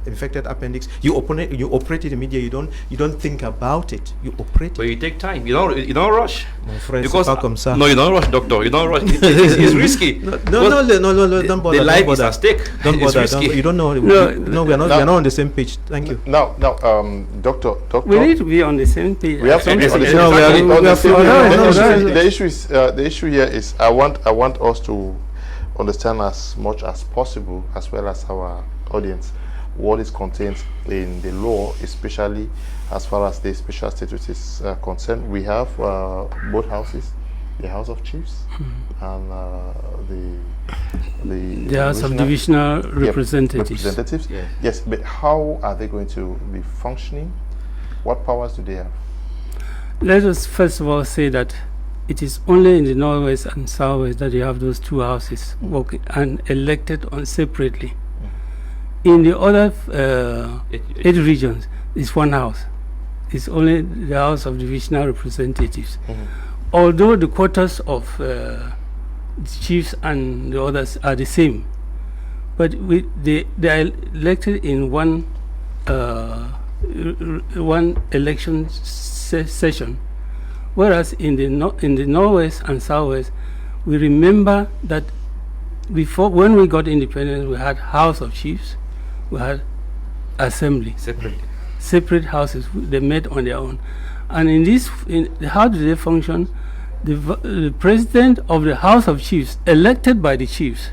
C: infected appendix, you operate it immediately. You don't think about it. You operate
D: But
C: it.
D: you take time. You don't rush.
C: Mon frère,
D: Because
C: c'est pas comme ça.
D: no, you don't rush, doctor. You don't rush. It's risky.
C: No, don't bother.
D: The life
C: don't
D: is
C: bother.
D: at stake.
C: Don't
D: It's
C: bother.
D: risky.
C: You don't know.
B: No,
C: We are not on the same page. Thank you.
A: Now, doctor.
B: We need to be on the same page.
A: We have to be on the same
D: No, we are-
A: page.
B: we are from-
A: The issue here is I want us to understand as much as possible, as well as our audience, what is contained in the law, especially as far as the special status is concerned. We have both houses, the House of Chiefs and
B: The House of Divisional Representatives.
D: Yeah.
A: Yes, but how are they going to be functioning? What powers do they have?
B: Let us first of all say that it is only in the Northwest and Southwest that you have those two houses working and elected on separately. In the other 8 regions, it's one house. It's only the House of Divisional Representatives. Although the quotas of the chiefs and the others are the same, but they are elected in one election session. Whereas in the Northwest and Southwest, we remember that before, when we got independence, we had House of Chiefs, we had Assembly, separate houses. They met on their own, and how do they function? The president of the House of Chiefs, elected by the chiefs,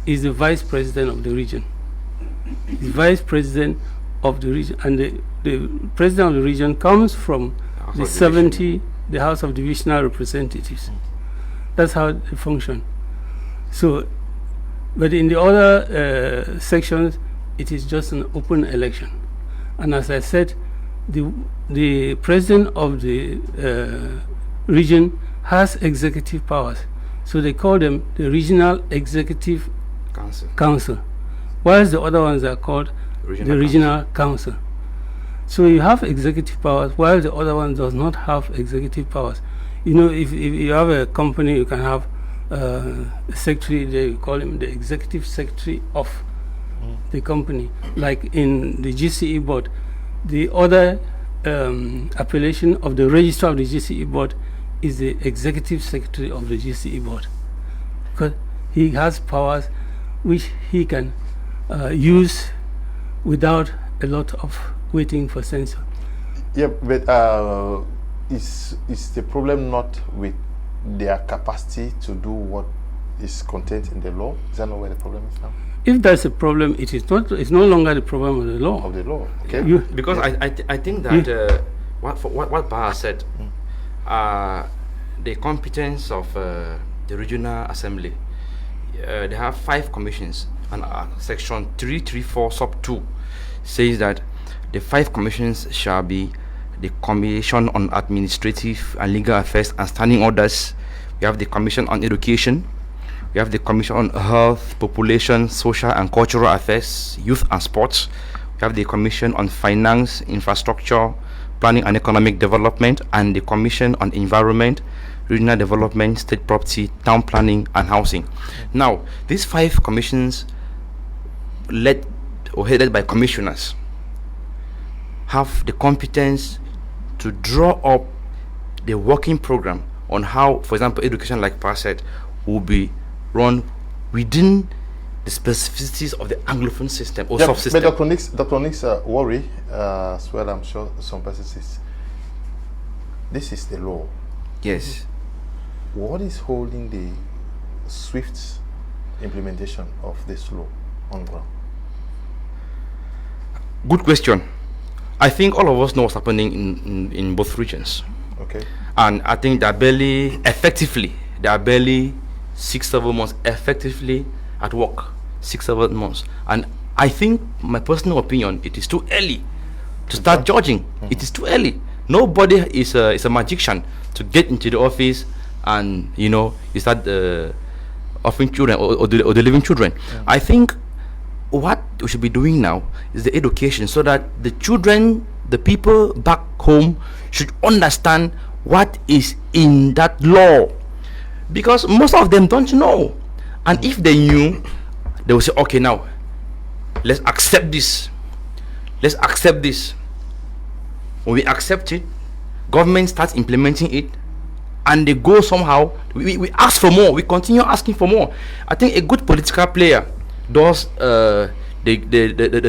B: is the vice president of the region. The vice president of the region, and the president of the region comes from the House of Divisional Representatives. That's how they function. So, but in the other sections, it is just an open election. And as I said, the president of the region has executive powers. So they call them the Regional Executive Council, whilst the other ones are called the Regional Council. So you have executive powers, while the other one does not have executive powers. You know, if you have a company, you can have a secretary, they call him the executive secretary of the company. Like in the GCE board, the other appellation of the registrar of the GCE board is the executive secretary of the GCE board, because he has powers which he can use without a lot of waiting for censure.
A: Yeah, but is the problem not with their capacity to do what is contained in the law? Is that not where the problem is now?
B: If that's a problem, it is not. It's no longer the problem of the law.
A: Of the law, okay.
D: Because I think that what Baha said, the competence of the regional assembly, they have 5 commissions, and section 334 sub 2 says that the 5 commissions shall be the Commission on Administrative and Legal Affairs and Standing Orders. We have the Commission on Education. We have the Commission on Health, Population, Social and Cultural Affairs, Youth and Sports. We have the Commission on Finance, Infrastructure, Planning and Economic Development, and the Commission on Environment, Regional Development, State Property, Town Planning and Housing. Now, these 5 commissions, led or headed by commissioners, have the competence to draw up the working program on how, for example, education, like Pa said, will be run within the specificities of the Anglophone system or subsystem.
A: But Dr. Nick's worry, as well, I'm sure some persons is, this is the law.
D: Yes.
A: What is holding the swift implementation of this law on ground?
D: Good question. I think all of us know what's happening in both regions.
A: Okay.
D: And I think they are barely 6-7 months effectively at work. 6-7 months. And I think, my personal opinion, it is too early to start judging. It is too early. Nobody is a magician to get into the office and you start orphan children or the living children. I think what we should be doing now is the education, so that the children, the people back home, should understand what is in that law, because most of them don't know. And if they knew, they will say, okay, now let's accept this. Let's accept this. When we accept it, government starts implementing it, and they go somehow. We ask for more. We continue asking for more. I think a good political player does the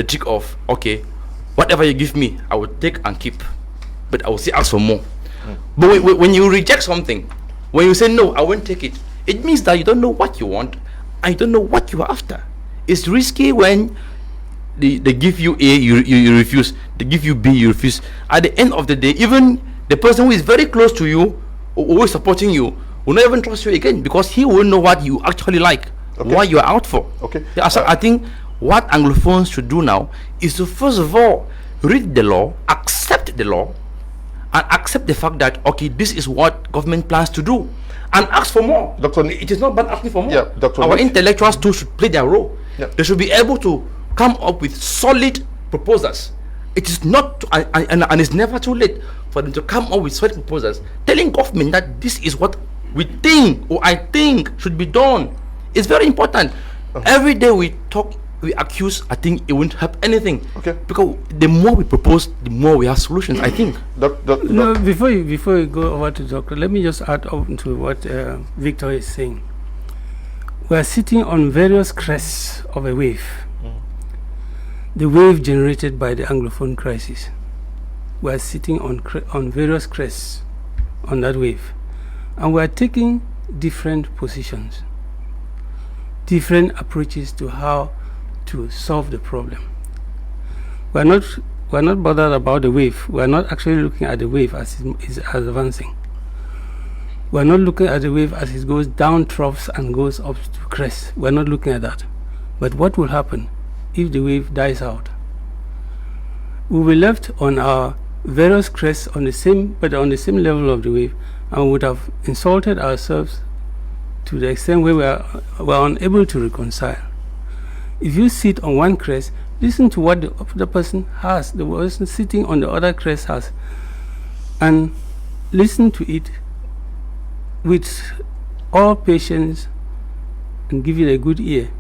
D: trick of, okay, whatever you give me, I will take and keep, but I will still ask for more. But when you reject something, when you say no, I won't take it, it means that you don't know what you want and you don't know what you are after. It's risky when they give you A, you refuse. They give you B, you refuse. At the end of the day, even the person who is very close to you, who is supporting you, will not even trust you again, because he will know what you actually like, what you are out for.
A: Okay.
D: Yeah, so I think what Anglophones should do now is to first of all read the law, accept the law, and accept the fact that, okay, this is what government plans to do, and ask for more.
A: Dr.
D: It is not bad asking for more.
A: Yeah, Dr.
D: Our intellectuals too should play their role.
A: Yeah.
D: They should be able to come up with solid proposals. It is not, and it's never too late for them to come up with solid proposals, telling government that this is what we think, or I think should be done. It's very important. Every day we talk, we accuse, I think it won't help anything.
A: Okay.
D: Because the more we propose, the more we have solutions, I think.
B: No, before you go over to Doctor, let me just add on to what Victor is saying. We are sitting on various crests of a wave. The wave generated by the Anglophone crisis. We are sitting on various crests on that wave, and we are taking different positions, different approaches to how to solve the problem. We are not bothered about the wave. We are not actually looking at the wave as it is advancing. We are not looking at the wave as it goes down troughs and goes up to crest. We are not looking at that. But what will happen if the wave dies out? We will be left on our various crests on the same level of the wave, and we would have insulted ourselves to the extent where we are unable to reconcile. If you sit on one crest, listen to what the other person has, the person sitting on the other crest has, and listen to it with all patience and give it a good ear.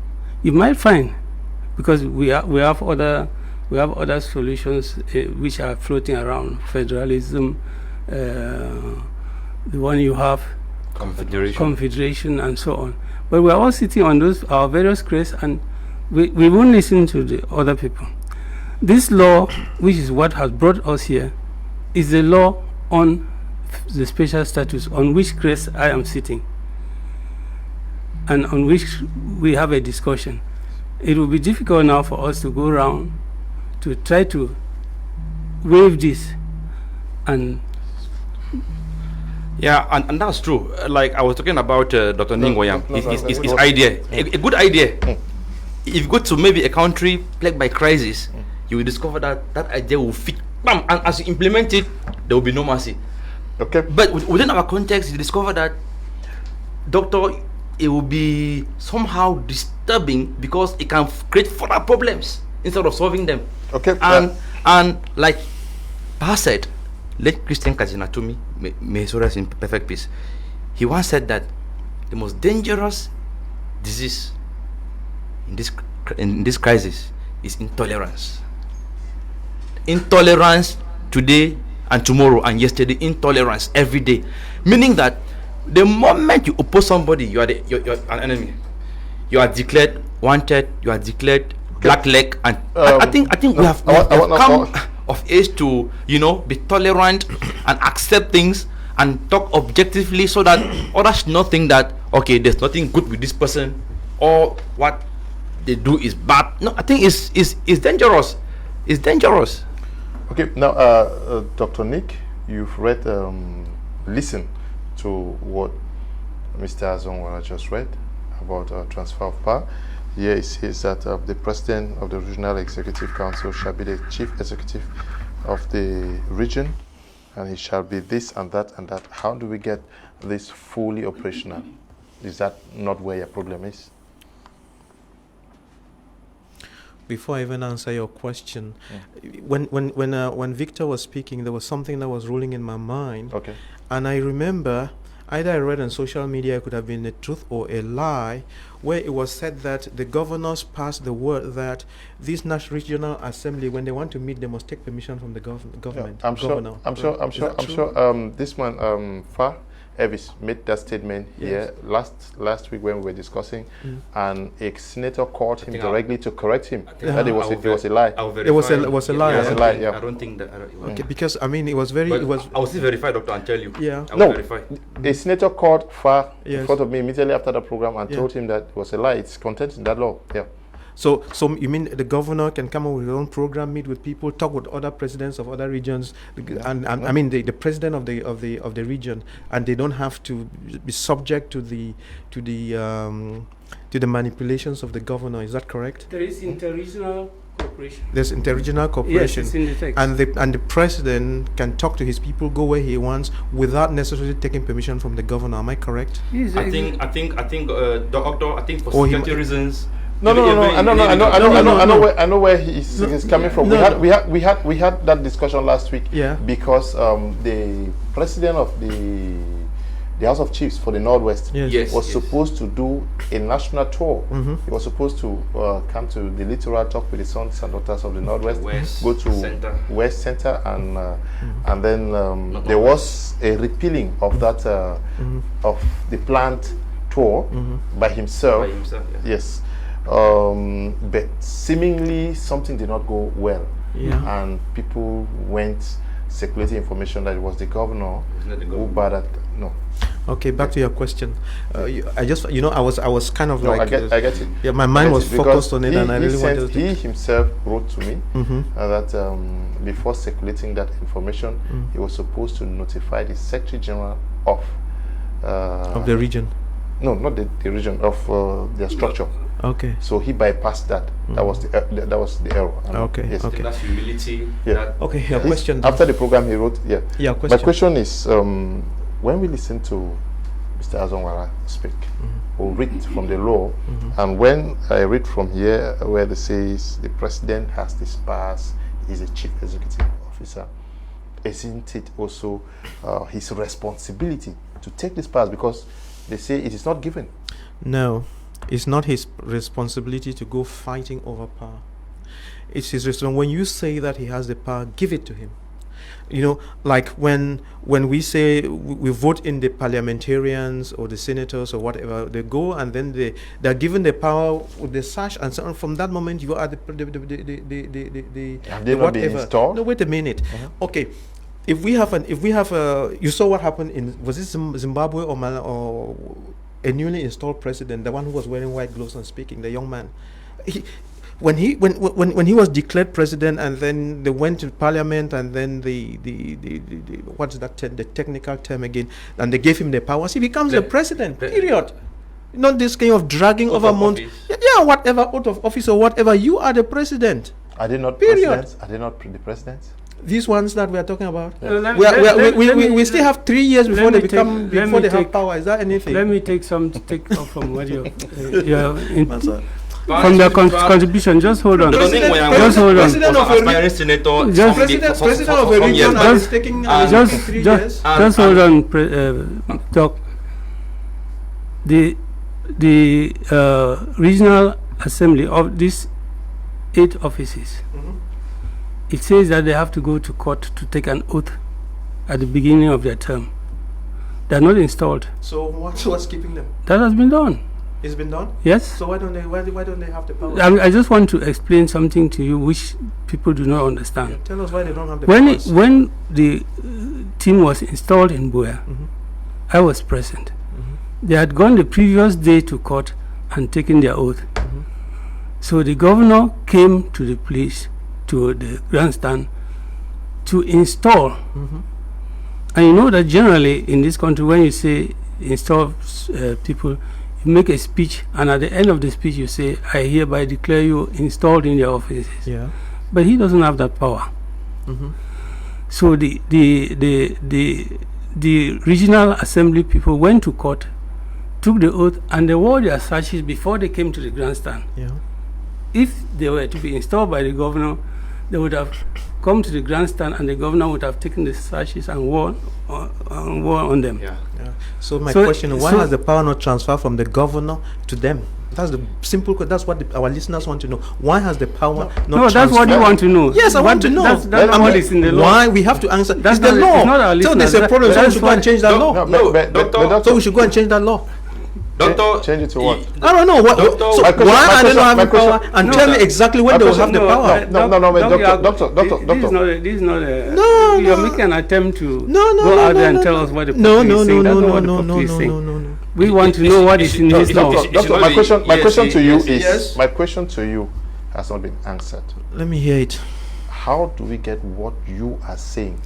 B: You might find, because we have other solutions which are floating around, federalism, the one you have, confederation, and so on. But we are all sitting on our various crests, and we won't listen to the other people. This law, which is what has brought us here, is the law on the special status on which crest I am sitting, and on which we have a discussion. It will be difficult now for us to go around to try to waive this, and
D: yeah, and that's true. Like I was talking about Dr. Ningwayam, his idea, a good idea. If you go to maybe a country plagued by crisis, you will discover that that idea will fit. Bam, and as you implement it, there will be no mercy.
A: Okay.
D: But within our context, you discover that, doctor, it will be somehow disturbing because it can create further problems instead of solving them.
A: Okay.
D: And like Pa said, late Christian Kazinatumi, may he rest in perfect peace, he once said that the most dangerous disease in this crisis is intolerance. Intolerance today and tomorrow and yesterday, intolerance every day. Meaning that the moment you oppose somebody, you're an enemy. You are declared wanted, you are declared black leg, and I think we have come of age to be tolerant and accept things and talk objectively, so that others should not think that, okay, there's nothing good with this person or what they do is bad. No, I think it's dangerous. It's dangerous.
A: Okay, now Dr. Nick, you've read, listen to what Mr. Azongwara just read about transfer of power. Here it says that the president of the Regional Executive Council shall be the chief executive of the region, and he shall be this and that and that. How do we get this fully operational? Is that not where your problem is?
C: Before I even answer your question, when Victor was speaking, there was something that was rolling in my mind.
A: Okay.
C: And I remember, either I read on social media, it could have been a truth or a lie, where it was said that the governors passed the word that this national regional assembly, when they want to meet, they must take permission from the government.
A: I'm sure. This man, Fa Evis made that statement here last week when we were discussing, and a senator called him directly to correct him that it was a lie.
C: It was a lie.
A: It was a lie. Yeah.
D: I don't think that.
C: Okay, because I mean, it was very.
D: But
C: it was.
D: I will still verify, doctor, and tell you.
C: Yeah.
D: I will verify.
A: A senator called Fa in
C: Yes.
A: front of me immediately after the program and told him that it was a lie. It's contained in that law. Yeah.
C: So you mean the governor can come up with his own program, meet with people, talk with other presidents of other regions, and I mean the president of the region, and they don't have to be subject to the manipulations of the governor. Is that correct?
B: There is interregional cooperation.
C: There's interregional cooperation.
B: Yes, it's in the text.
C: And the president can talk to his people, go where he wants, without necessarily taking permission from the governor. Am I correct?
B: Yes,
D: I think, doctor, I think for
C: Or he
D: security reasons.
A: No. I know where he's coming from. We had that discussion last week.
C: Yeah.
A: Because the president of the House of Chiefs for the Northwest was supposed to do a national tour. He was supposed to come to the littoral, talk with the sons and daughters of the Northwest, go to West Center, and then there was a repealing of that of the planned tour by himself. Yes. But seemingly something did not go well, and people went circulating information that it was the governor who bad at no.
C: Okay, back to your question. I just, I was kind of like,
A: I get it.
C: Yeah, my mind was focused on it, and I really wanted to.
A: He himself wrote to me that before circulating that information, he was supposed to notify the Secretary General of
C: the region.
A: No, not the region of their structure.
C: Okay.
A: So he bypassed that. That was the error.
C: Okay.
A: Yes.
C: Okay.
D: That's humility.
A: Yeah.
C: Okay. Your question.
A: After the program, he wrote. Yeah.
C: Yeah. Question.
A: My question is, when we listen to Mr. Azonwara speak or read from the law, and when I read from here where it says the president has this powers, he's a chief executive officer, isn't it also his responsibility to take this powers, because they say it is not given?
C: No, it's not his responsibility to go fighting over power. It's his responsibility. When you say that he has the power, give it to him. Like when we say we vote in the parliamentarians or the senators or whatever, they go and then they're given the power with the sash, and so on. From that moment, you are the
A: have they not been installed?
C: No, wait a minute. Okay. If we have you saw what happened was it Zimbabwe or a newly installed president, the one who was wearing white gloves and speaking, the young man. When he was declared president, and then they went to parliament, and then the what's that term, the technical term again, and they gave him the powers, he becomes the president. Period. Not this kind of dragging over months. Yeah, whatever, out of office or whatever. You are the president.
A: Are they not
C: Period.
A: presidents? Are they not the presidents?
C: These ones that we are talking about,
B: we
C: still have 3 years before they become have power. Is that anything?
B: Let me take off from what you're from the contribution. Just hold on. Just hold on.
C: President of a region is taking 3 years.
B: Just hold on, Doc. The regional assembly of these 8 offices. It says that they have to go to court to take an oath at the beginning of their term. They are not installed.
C: So what's keeping them?
B: That has been done.
C: It's been done?
B: Yes.
C: So why don't they have the power?
B: I just want to explain something to you which people do not understand.
C: Yeah, tell us why they don't have the powers.
B: When the team was installed in Buea, I was present. They had gone the previous day to court and taken their oath. So the governor came to the place, to the grandstand, to install. And you know that generally in this country, when you say install people, you make a speech, and at the end of the speech you say, I hereby declare you installed in your offices.
C: Yeah.
B: But he doesn't have that power. So the regional assembly people went to court took the oath and they wore their sashes before they came to the grandstand.
C: Yeah.
B: If they were to be installed by the governor, they would have come to the grandstand and the governor would have taken the sashes and worn on them.
D: Yeah.
C: Yeah. So my
B: So-
C: question is, why
B: so-
C: has the power not transferred from the governor to them? That's the simple. That's what our listeners want to know. Why has the power not?
B: No, that's what you
C: transferred?
B: want to know.
C: Yes, I
B: What
C: want to
B: the-
C: know.
B: That's
C: I
B: what
C: mean,
B: is in the law.
C: Why we have to answer?
B: That's
C: It's the
B: not-
C: law.
B: it's not our
C: So there's
B: listeners.
C: a problem. So we
B: That's
C: should go and
B: why-
C: change that law.
D: Doctor,
C: So we should go and change that law.
D: Doctor,
A: Change it to what?
C: I don't know what.
D: Doctor,
C: So
A: my question-
C: why
A: my
C: are they not
A: question-
C: having
A: my question-
C: power? And
B: No,
C: tell me
D: sir.
C: exactly when
A: My
C: they will
A: question-
C: have the power.
A: No, wait,
B: you are-
A: doctor.
B: This is not a.
C: No,
B: You're
C: no.
B: making an attempt to
C: No,
B: go out there and
C: no,
B: tell
C: no.
B: us what the
C: No,
B: Pope
C: no,
B: is
C: no,
B: saying.
C: no,
B: That's not
C: no,
B: what the
C: no,
B: Pope
C: no,
B: is
C: no,
B: saying.
C: no, no, no.
B: We want to know what is in his law.
A: Doctor, my question to you is,
D: yes.
A: my question to you has not been answered.
C: Let me hear it.
A: How do we get what you are saying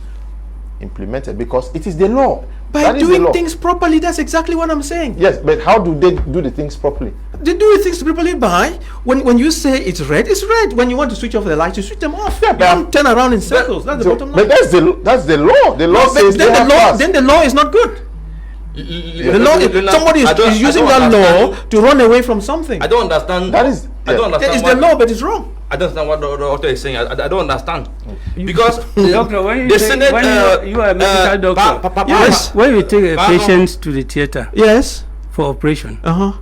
A: implemented? Because it is the law.
C: By
A: That is the
C: doing
A: law.
C: things properly, that's exactly what I'm saying.
A: Yes, but how do they do the things properly?
C: They do things properly by when you say it's red, it's red. When you want to switch off the lights, you switch them off.
A: Yeah,
C: You
A: but-
C: don't turn around in circles. That's the bottom line.
A: But that's the law. The law
C: No, but
A: says they have passed.
C: then the law is not good. The law is, somebody is using that law to run away from something.
D: I don't understand.
A: That is-
D: I don't
A: yeah.
D: understand.
C: It's the law, but it's wrong.
D: I don't understand what the doctor is saying. I don't understand because
B: Doctor, when you
D: the
B: say-
D: Senate.
B: when you are a medical doctor,
C: Yes.
B: when you take a
D: Pardon.
B: patient to the theater
C: Yes.
B: for operation,
C: Uh-huh.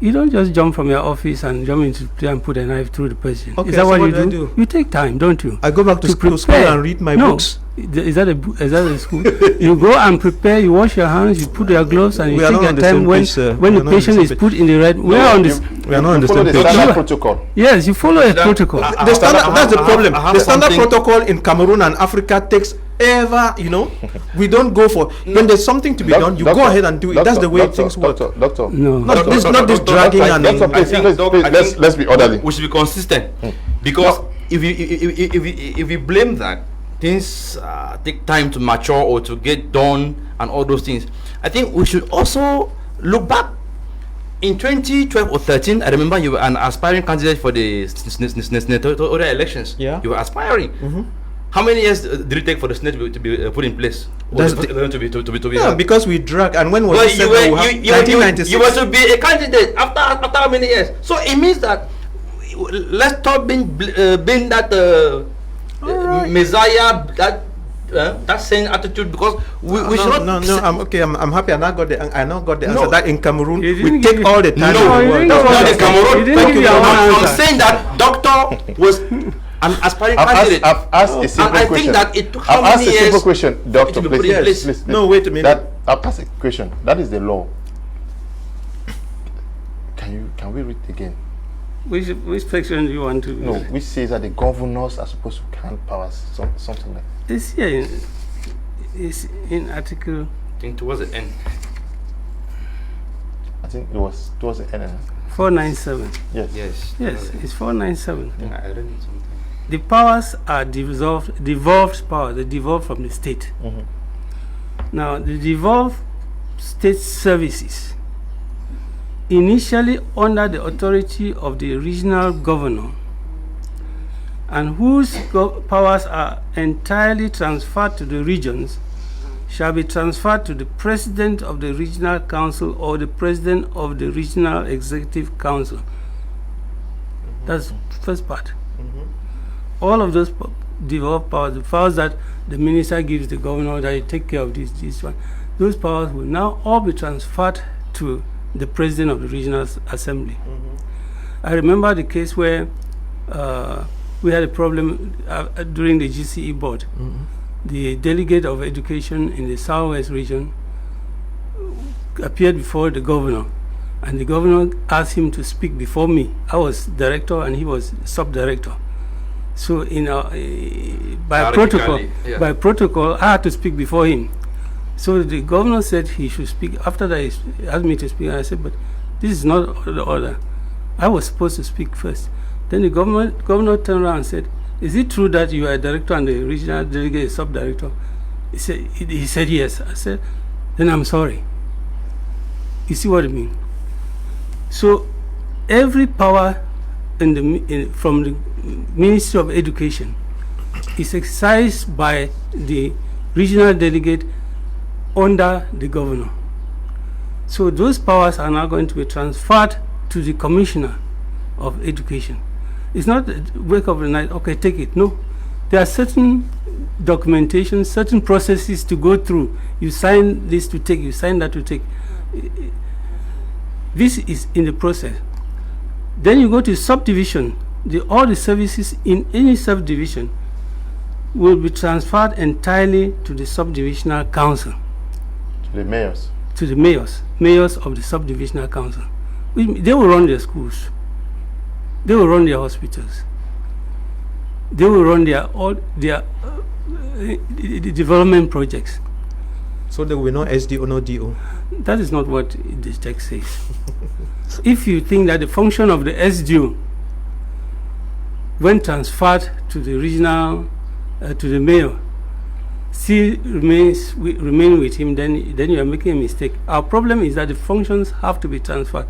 B: you don't just jump from your office and jump into there and put a knife through the patient.
C: Okay,
B: Is that
C: so
B: what
C: what
B: you
C: do I
B: do?
C: do?
B: You take time, don't you?
C: I go back to school
B: prepare.
C: and read my
B: No.
C: books.
B: Is that a school? You go and prepare. You wash your hands. You put your gloves, and you
C: We are
B: take
C: not
B: your
C: on the
B: time
C: same
B: when
C: page, sir.
B: when
C: We are
B: the
C: not on the
B: patient
C: same
B: is
C: page.
B: put in the right. We are on this.
C: We are not on the
A: Follow
C: same
A: the
C: page.
A: standard protocol.
B: Yes, you follow a protocol.
C: The standard, that's the problem.
D: I have
C: The standard
D: something-
C: protocol in Cameroon and Africa takes ever, we don't go for, when there's something to be done, you go ahead and do it. That's the way things work.
A: Doctor.
B: No.
C: Not this, not this dragging and
A: Doctor, please, let's be orderly.
D: We should be consistent because if you blame that things take time to mature or to get done and all those things, I think we should also look back. In 2012 or 13, I remember you were an aspiring candidate for the senatorial elections.
C: Yeah.
D: You were aspiring. How many years did it take for the Senate to be put in place?
C: That's
D: To be
C: Yeah,
D: done?
C: because we drag, and when was
D: Well,
C: it said that we have 1996?
D: you were to be a candidate after how many years? So it means that let's stop being that
C: Alright.
D: messiah, that same attitude, because we should not.
C: No, I'm okay. I'm happy. I now got the answer.
D: No.
C: That in Cameroon
B: You
C: we
B: didn't
C: take
B: give-
C: all the time.
D: No,
C: in the
B: you
C: world.
B: didn't
C: That's
B: give
C: what
B: all
C: I'm
B: the-
C: saying.
D: Cameroon.
B: You didn't
C: Thank
B: give
C: you
B: your
C: very
B: own
C: much.
D: I'm
B: answer.
D: saying that doctor was an aspiring candidate.
A: I've asked a
D: And
A: simple
D: I
A: question.
D: think that it took how
A: I've asked
D: many
A: a simple
D: years
A: question,
D: to
A: doctor.
D: be
A: Please,
D: put in place?
A: please.
C: No, wait a minute.
A: That I've asked a question. That is the law. Can we read it again?
B: Which section do you want to?
A: No, which says that the governors are supposed to grant powers, something like.
B: It's here. It's in article.
D: I think towards the end.
A: I think it was towards the end.
B: 497.
A: Yes.
D: Yes.
B: Yes, it's 497.
D: I read it something.
B: The powers are devolved powers. They devolve from the state. Now, the devolved state services, initially under the authority of the regional governor, and whose powers are entirely transferred to the regions, shall be transferred to the president of the regional council or the president of the regional executive council. That's the first part. All of those devolved powers, the powers that the minister gives the governor, that you take care of this one, those powers will now all be transferred to the president of the regional assembly. I remember the case where we had a problem during the GCE board. The delegate of education in the southwest region appeared before the governor, and the governor asked him to speak before me. I was director and he was sub-director. So in by protocol, I had to speak before him. So the governor said he should speak. After that, he asked me to speak, and I said, "But this is not the order. I was supposed to speak first." Then the governor turned around and said, "Is it true that you are a director and the regional delegate is sub-director?" He said yes. I said, "Then I'm sorry." You see what I mean? So every power from the Ministry of Education is exercised by the regional delegate under the governor. So those powers are now going to be transferred to the Commissioner of Education. It's not wake up at night, okay, take it. No. There are certain documentation, certain processes to go through. You sign this to take, you sign that to take. This is in the process. Then you go to subdivision. All the services in any subdivision will be transferred entirely to the subdivisional council.
A: To the mayors?
B: To the mayors of the subdivisional council. They will run their schools. They will run their hospitals. They will run all their development projects.
C: So there will be no SDO, no DO?
B: That is not what the text says. If you think that the function of the SDO, when transferred to the regional, to the mayor, still remain with him, then you are making a mistake. Our problem is that the functions have to be transferred.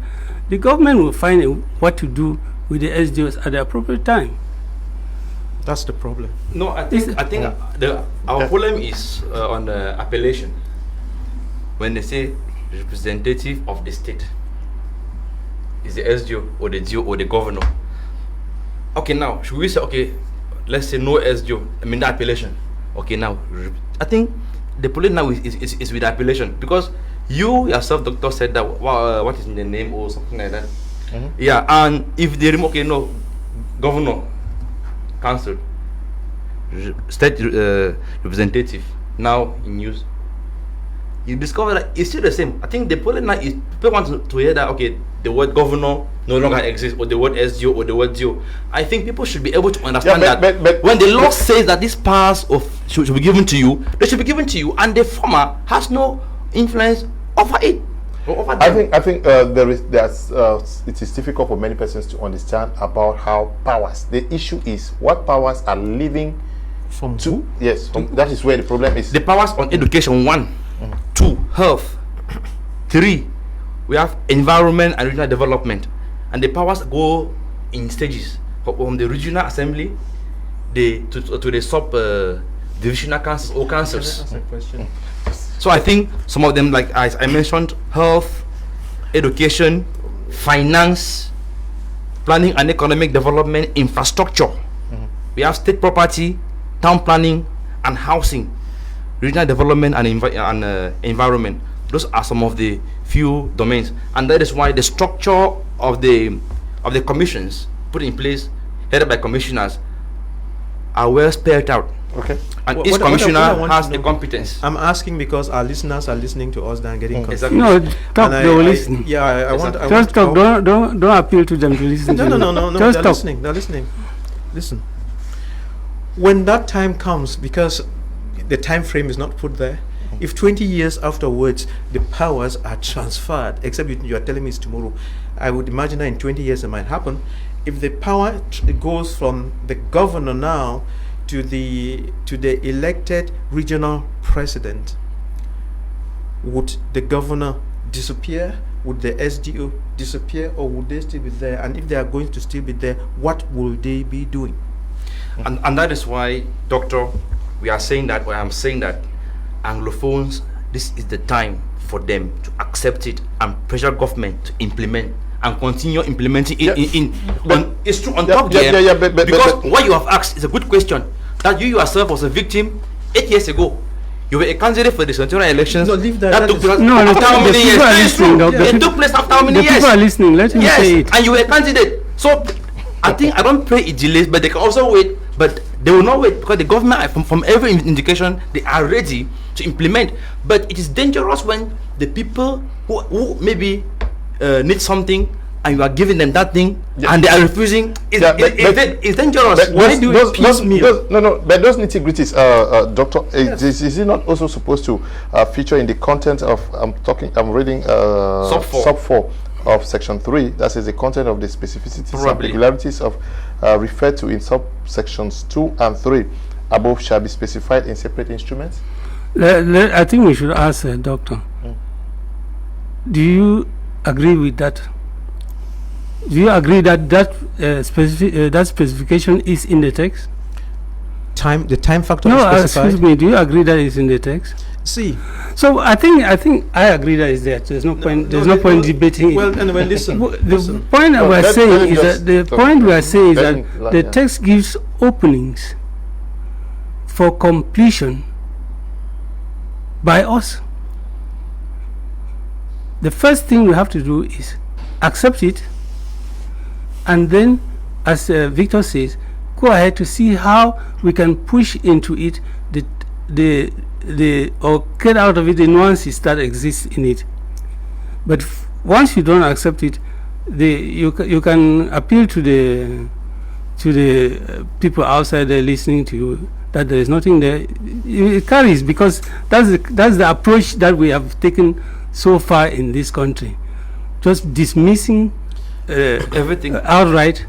B: The government will find what to do with the SDOs at the appropriate time.
C: That's the problem.
D: No, I think our problem is on the appellation. When they say representative of the state, is the SDO or the DO or the governor? Okay, now should we say, okay, let's say no SDO? I mean the appellation. Okay, now I think the problem now is with the appellation, because you yourself, doctor, said that what is in the name or something like that. Yeah, and if they remove, okay, no, governor, council, state representative, now in use, you discover that it's still the same. I think the problem now is people want to hear that, okay, the word governor no longer exists, or the word SDO or the word DO. I think people should be able to understand that when the law says that these powers should be given to you, they should be given to you, and the former has no influence over it.
A: I think it is difficult for many persons to understand about how powers. The issue is what powers are leaving
C: from
A: to.
C: who?
A: Yes, that is where the problem is.
D: The powers on education, 1, 2, health, 3, we have environment and regional development, and the powers go in stages from the regional assembly, to the sub divisional councils or councils.
C: Can I ask a question?
D: So I think some of them, like as I mentioned, health, education, finance, planning and economic development, infrastructure. We have state property, town planning and housing, regional development and environment. Those are some of the few domains, and that is why the structure of the commissions put in place, headed by commissioners, are well spelled out.
A: Okay.
D: And each commissioner has a competence.
C: I'm asking because our listeners are listening to us and getting confused.
D: Exactly.
B: No, talk, they will listen.
C: Yeah, I want.
B: Just talk. Don't appeal to them to listen.
C: No.
B: Just
C: They're
B: talk.
C: listening. They're listening. Listen. When that time comes, because the time frame is not put there, if 20 years afterwards the powers are transferred, except you are telling me it's tomorrow, I would imagine that in 20 years it might happen. If the power goes from the governor now to the elected regional president, would the governor disappear? Would the SDO disappear, or would they still be there? And if they are going to still be there, what will they be doing?
D: And that is why, Doctor, we are saying that, or I'm saying that Anglophones, this is the time for them to accept it and pressure government to implement and continue implementing it. It's true on top there, because what you have asked is a good question. That you yourself was a victim 8 years ago. You were a candidate for the central elections.
C: No, leave that.
D: Took place
B: No,
D: after how many years?
B: It
D: took place after how many years?
B: People are listening. Let him say it.
D: And you were a candidate. So I think, I don't pray it delays, but they can also wait. But they will not wait, because the government, from every indication, they are ready to implement. But it is dangerous when the people who maybe need something, and you are giving them that thing, and they are refusing. It's dangerous.
C: Why do it piecemeal?
A: No, but those nitty-gritties, Doctor, is it not also supposed to feature in the content of, I'm reading sub 4 of section 3, that is the content of the specificities and peculiarities of referred to in subsections 2 and 3 above shall be specified in separate instruments?
B: I think we should ask Doctor. Do you agree with that? Do you agree that that specification is in the text?
C: The time factor
B: No,
C: is specified.
B: excuse me. Do you agree that it's in the text?
C: See,
B: So I think I agree that is there. There's no point. There's no point debating it.
C: well, anyway, listen.
B: The point
A: No,
B: we are
A: let
B: saying
A: him
B: is
A: just
B: that the
A: talk.
B: point we are saying is
A: Let
B: that
A: him, like,
B: the
A: yeah.
B: text gives openings for completion by us. The first thing we have to do is accept it, and then, as Victor says, go ahead to see how we can push into it or get out of it the nuances that exist in it. But once you don't accept it, you can appeal to the people outside there listening to you that there is nothing there. It carries, because that's the approach that we have taken so far in this country, just dismissing
D: Everything.
B: outright.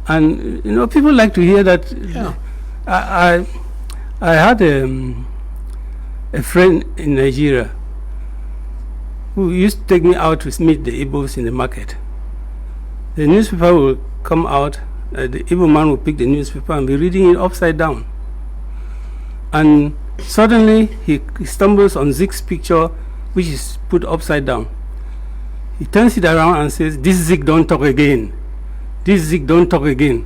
B: And people like to hear that.
C: Yeah.
B: I had a friend in Nigeria who used to take me out to meet the Igbos in the market. The newspaper will come out, the Igbo man will pick the newspaper and be reading it upside down. And suddenly he stumbles on Zig's picture, which is put upside down. He turns it around and says, "This Zig don't talk again. This Zig don't talk again."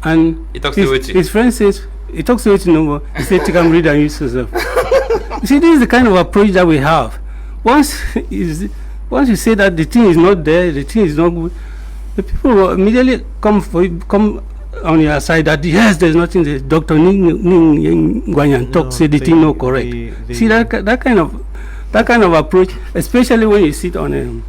B: And
D: He talks to
B: his friend says, he talks to it no more. He said, "Take and read and use yourself." You see, this is the kind of approach that we have. Once you say that the thing is not there, the thing is not good, the people will immediately come on your side that yes, there's nothing. The Dr. Ning Guanyan talk say the thing no correct. See that kind of approach, especially when you sit on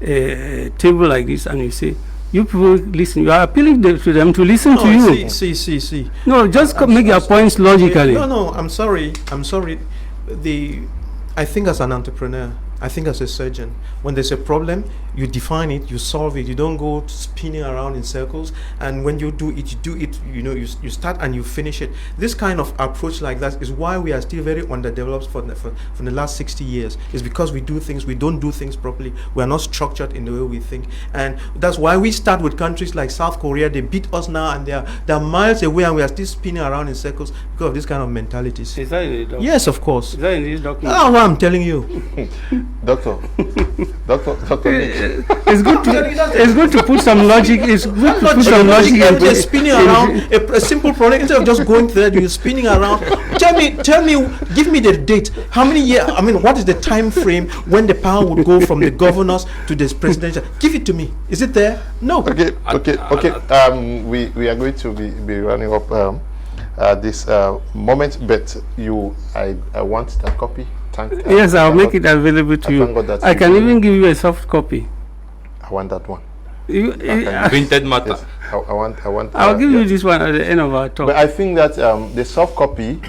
B: a table like this and you say, you people listen. You are appealing to them to listen to you.
C: See.
B: No, just make your points logically.
C: No, I'm sorry. I think as an entrepreneur, I think as a surgeon, when there's a problem, you define it, you solve it. You don't go spinning around in circles. And when you do it, you start and you finish it. This kind of approach like that is why we are still very underdeveloped for the last 60 years. It's because we don't do things properly. We are not structured in the way we think. And that's why we start with countries like South Korea. They beat us now and they're miles away, and we are still spinning around in circles because of this kind of mentalities.
B: Is that in the document?
C: Yes, of course.
B: Is that in this document?
C: That's what I'm telling you.
A: Doctor.
B: It's good to put some logic. It's good to put some logic
C: You're
B: into
C: spinning around a simple product instead of just going through that. You're spinning around. Tell me, give me the date. How many years? I mean, what is the time frame when the power would go from the governors to the presidential? Give it to me. Is it there? No.
A: Okay. We are going to be running up this moment, but I want that copy.
B: Yes, I'll make it available to you. I can even give you a soft copy.
A: I want that one.
D: Printed matter.
A: Yes, I want.
B: I'll give you
A: yes.
B: this one at the end of our talk.
A: But I think that the soft copy,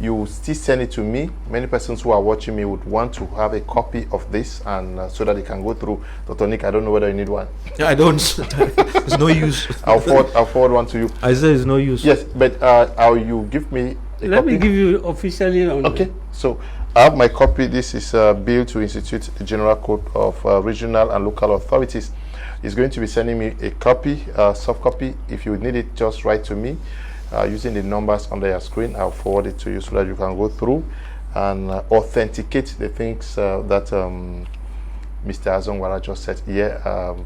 A: you still send it to me. Many persons who are watching me would want to have a copy of this, and so that they can go through. Dr. Nick, I don't know whether you need one.
C: Yeah, I don't. There's no use.
A: I'll forward one to you.
C: I say it's no use.
A: Yes, but you give me a
B: Let
A: copy?
B: me give you officially on
A: Okay, so I have my copy. This is a bill to institute the General Code of Regional and Local Authorities. He's going to be sending me a copy, soft copy. If you need it, just write to me using the numbers on your screen. I'll forward it to you so that you can go through and authenticate the things that Mr. Azongwara just said. Yeah,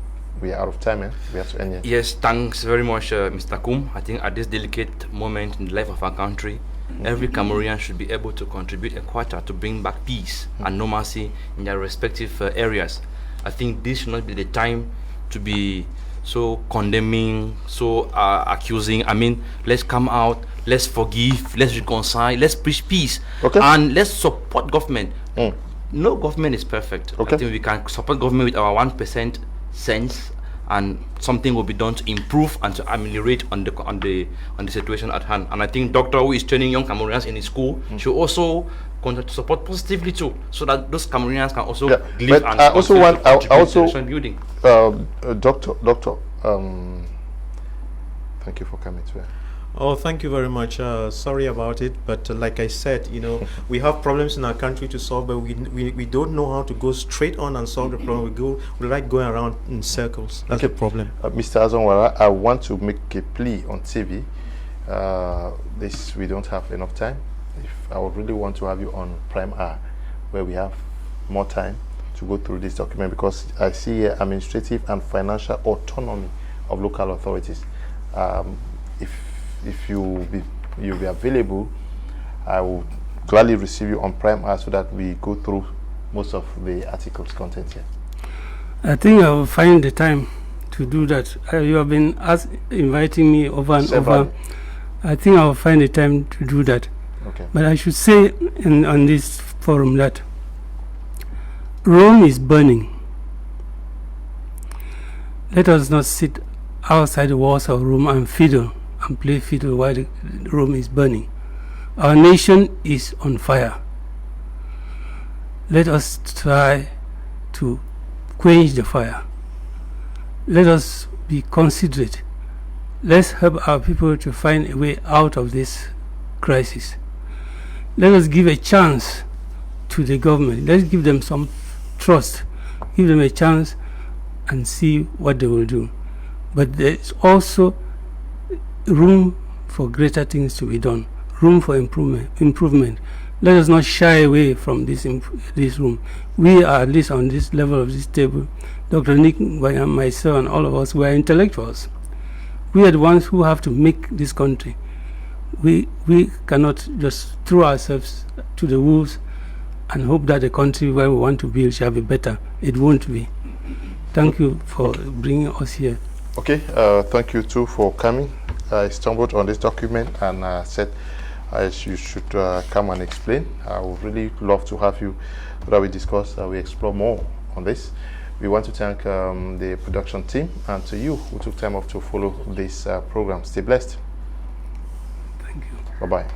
A: we are out of time, we have to end here.
D: Yes, thanks very much, Mr. Kum. I think at this delicate moment in the life of our country, every Cameroonian should be able to contribute a quarter to bring back peace and normalcy in their respective areas. I think this should not be the time to be so condemning, so accusing. I mean, let's come out, let's forgive, let's reconcile, let's preach peace, and let's support government. No government is perfect. I think we can support government with our 1% sense, and something will be done to improve and to ameliorate on the situation at hand. And I think Doctor, who is training young Cameroonians in his school, should also continue to support positively too, so that those Cameroonians can also live and
A: I also want
D: building.
A: Doctor, thank you for coming today.
C: Oh, thank you very much. Sorry about it, but like I said, we have problems in our country to solve, but we don't know how to go straight on and solve the problem. We like going around in circles. That's the problem.
A: Mr. Azongwara, I want to make a plea on TV. We don't have enough time. If I would really want to have you on Prime R, where we have more time to go through this document, because I see here administrative and financial autonomy of local authorities. If you'll be available, I will gladly receive you on Prime R so that we go through most of the article's content here.
B: I think I will find the time to do that. You have been inviting me over and over. I think I will find the time to do that.
A: Okay.
B: But I should say on this forum that Rome is burning. Let us not sit outside the walls of Rome and fiddle and play fiddle while Rome is burning. Our nation is on fire. Let us try to quench the fire. Let us be considerate. Let's help our people to find a way out of this crisis. Let us give a chance to the government. Let's give them some trust. Give them a chance and see what they will do. But there is also room for greater things to be done. Room for improvement. Let us not shy away from this room. We are, at least on this level of this table, Dr. Nick, myself, and all of us, we are intellectuals. We are the ones who have to make this country. We cannot just throw ourselves to the wolves and hope that the country where we want to build shall be better. It won't be. Thank you for bringing us here.
A: Okay, thank you too for coming. I stumbled on this document and said you should come and explain. I would really love to have you so that we discuss, we explore more on this. We want to thank the production team and to you who took time off to follow this program. Stay blessed.
B: Thank you.
A: Bye-bye.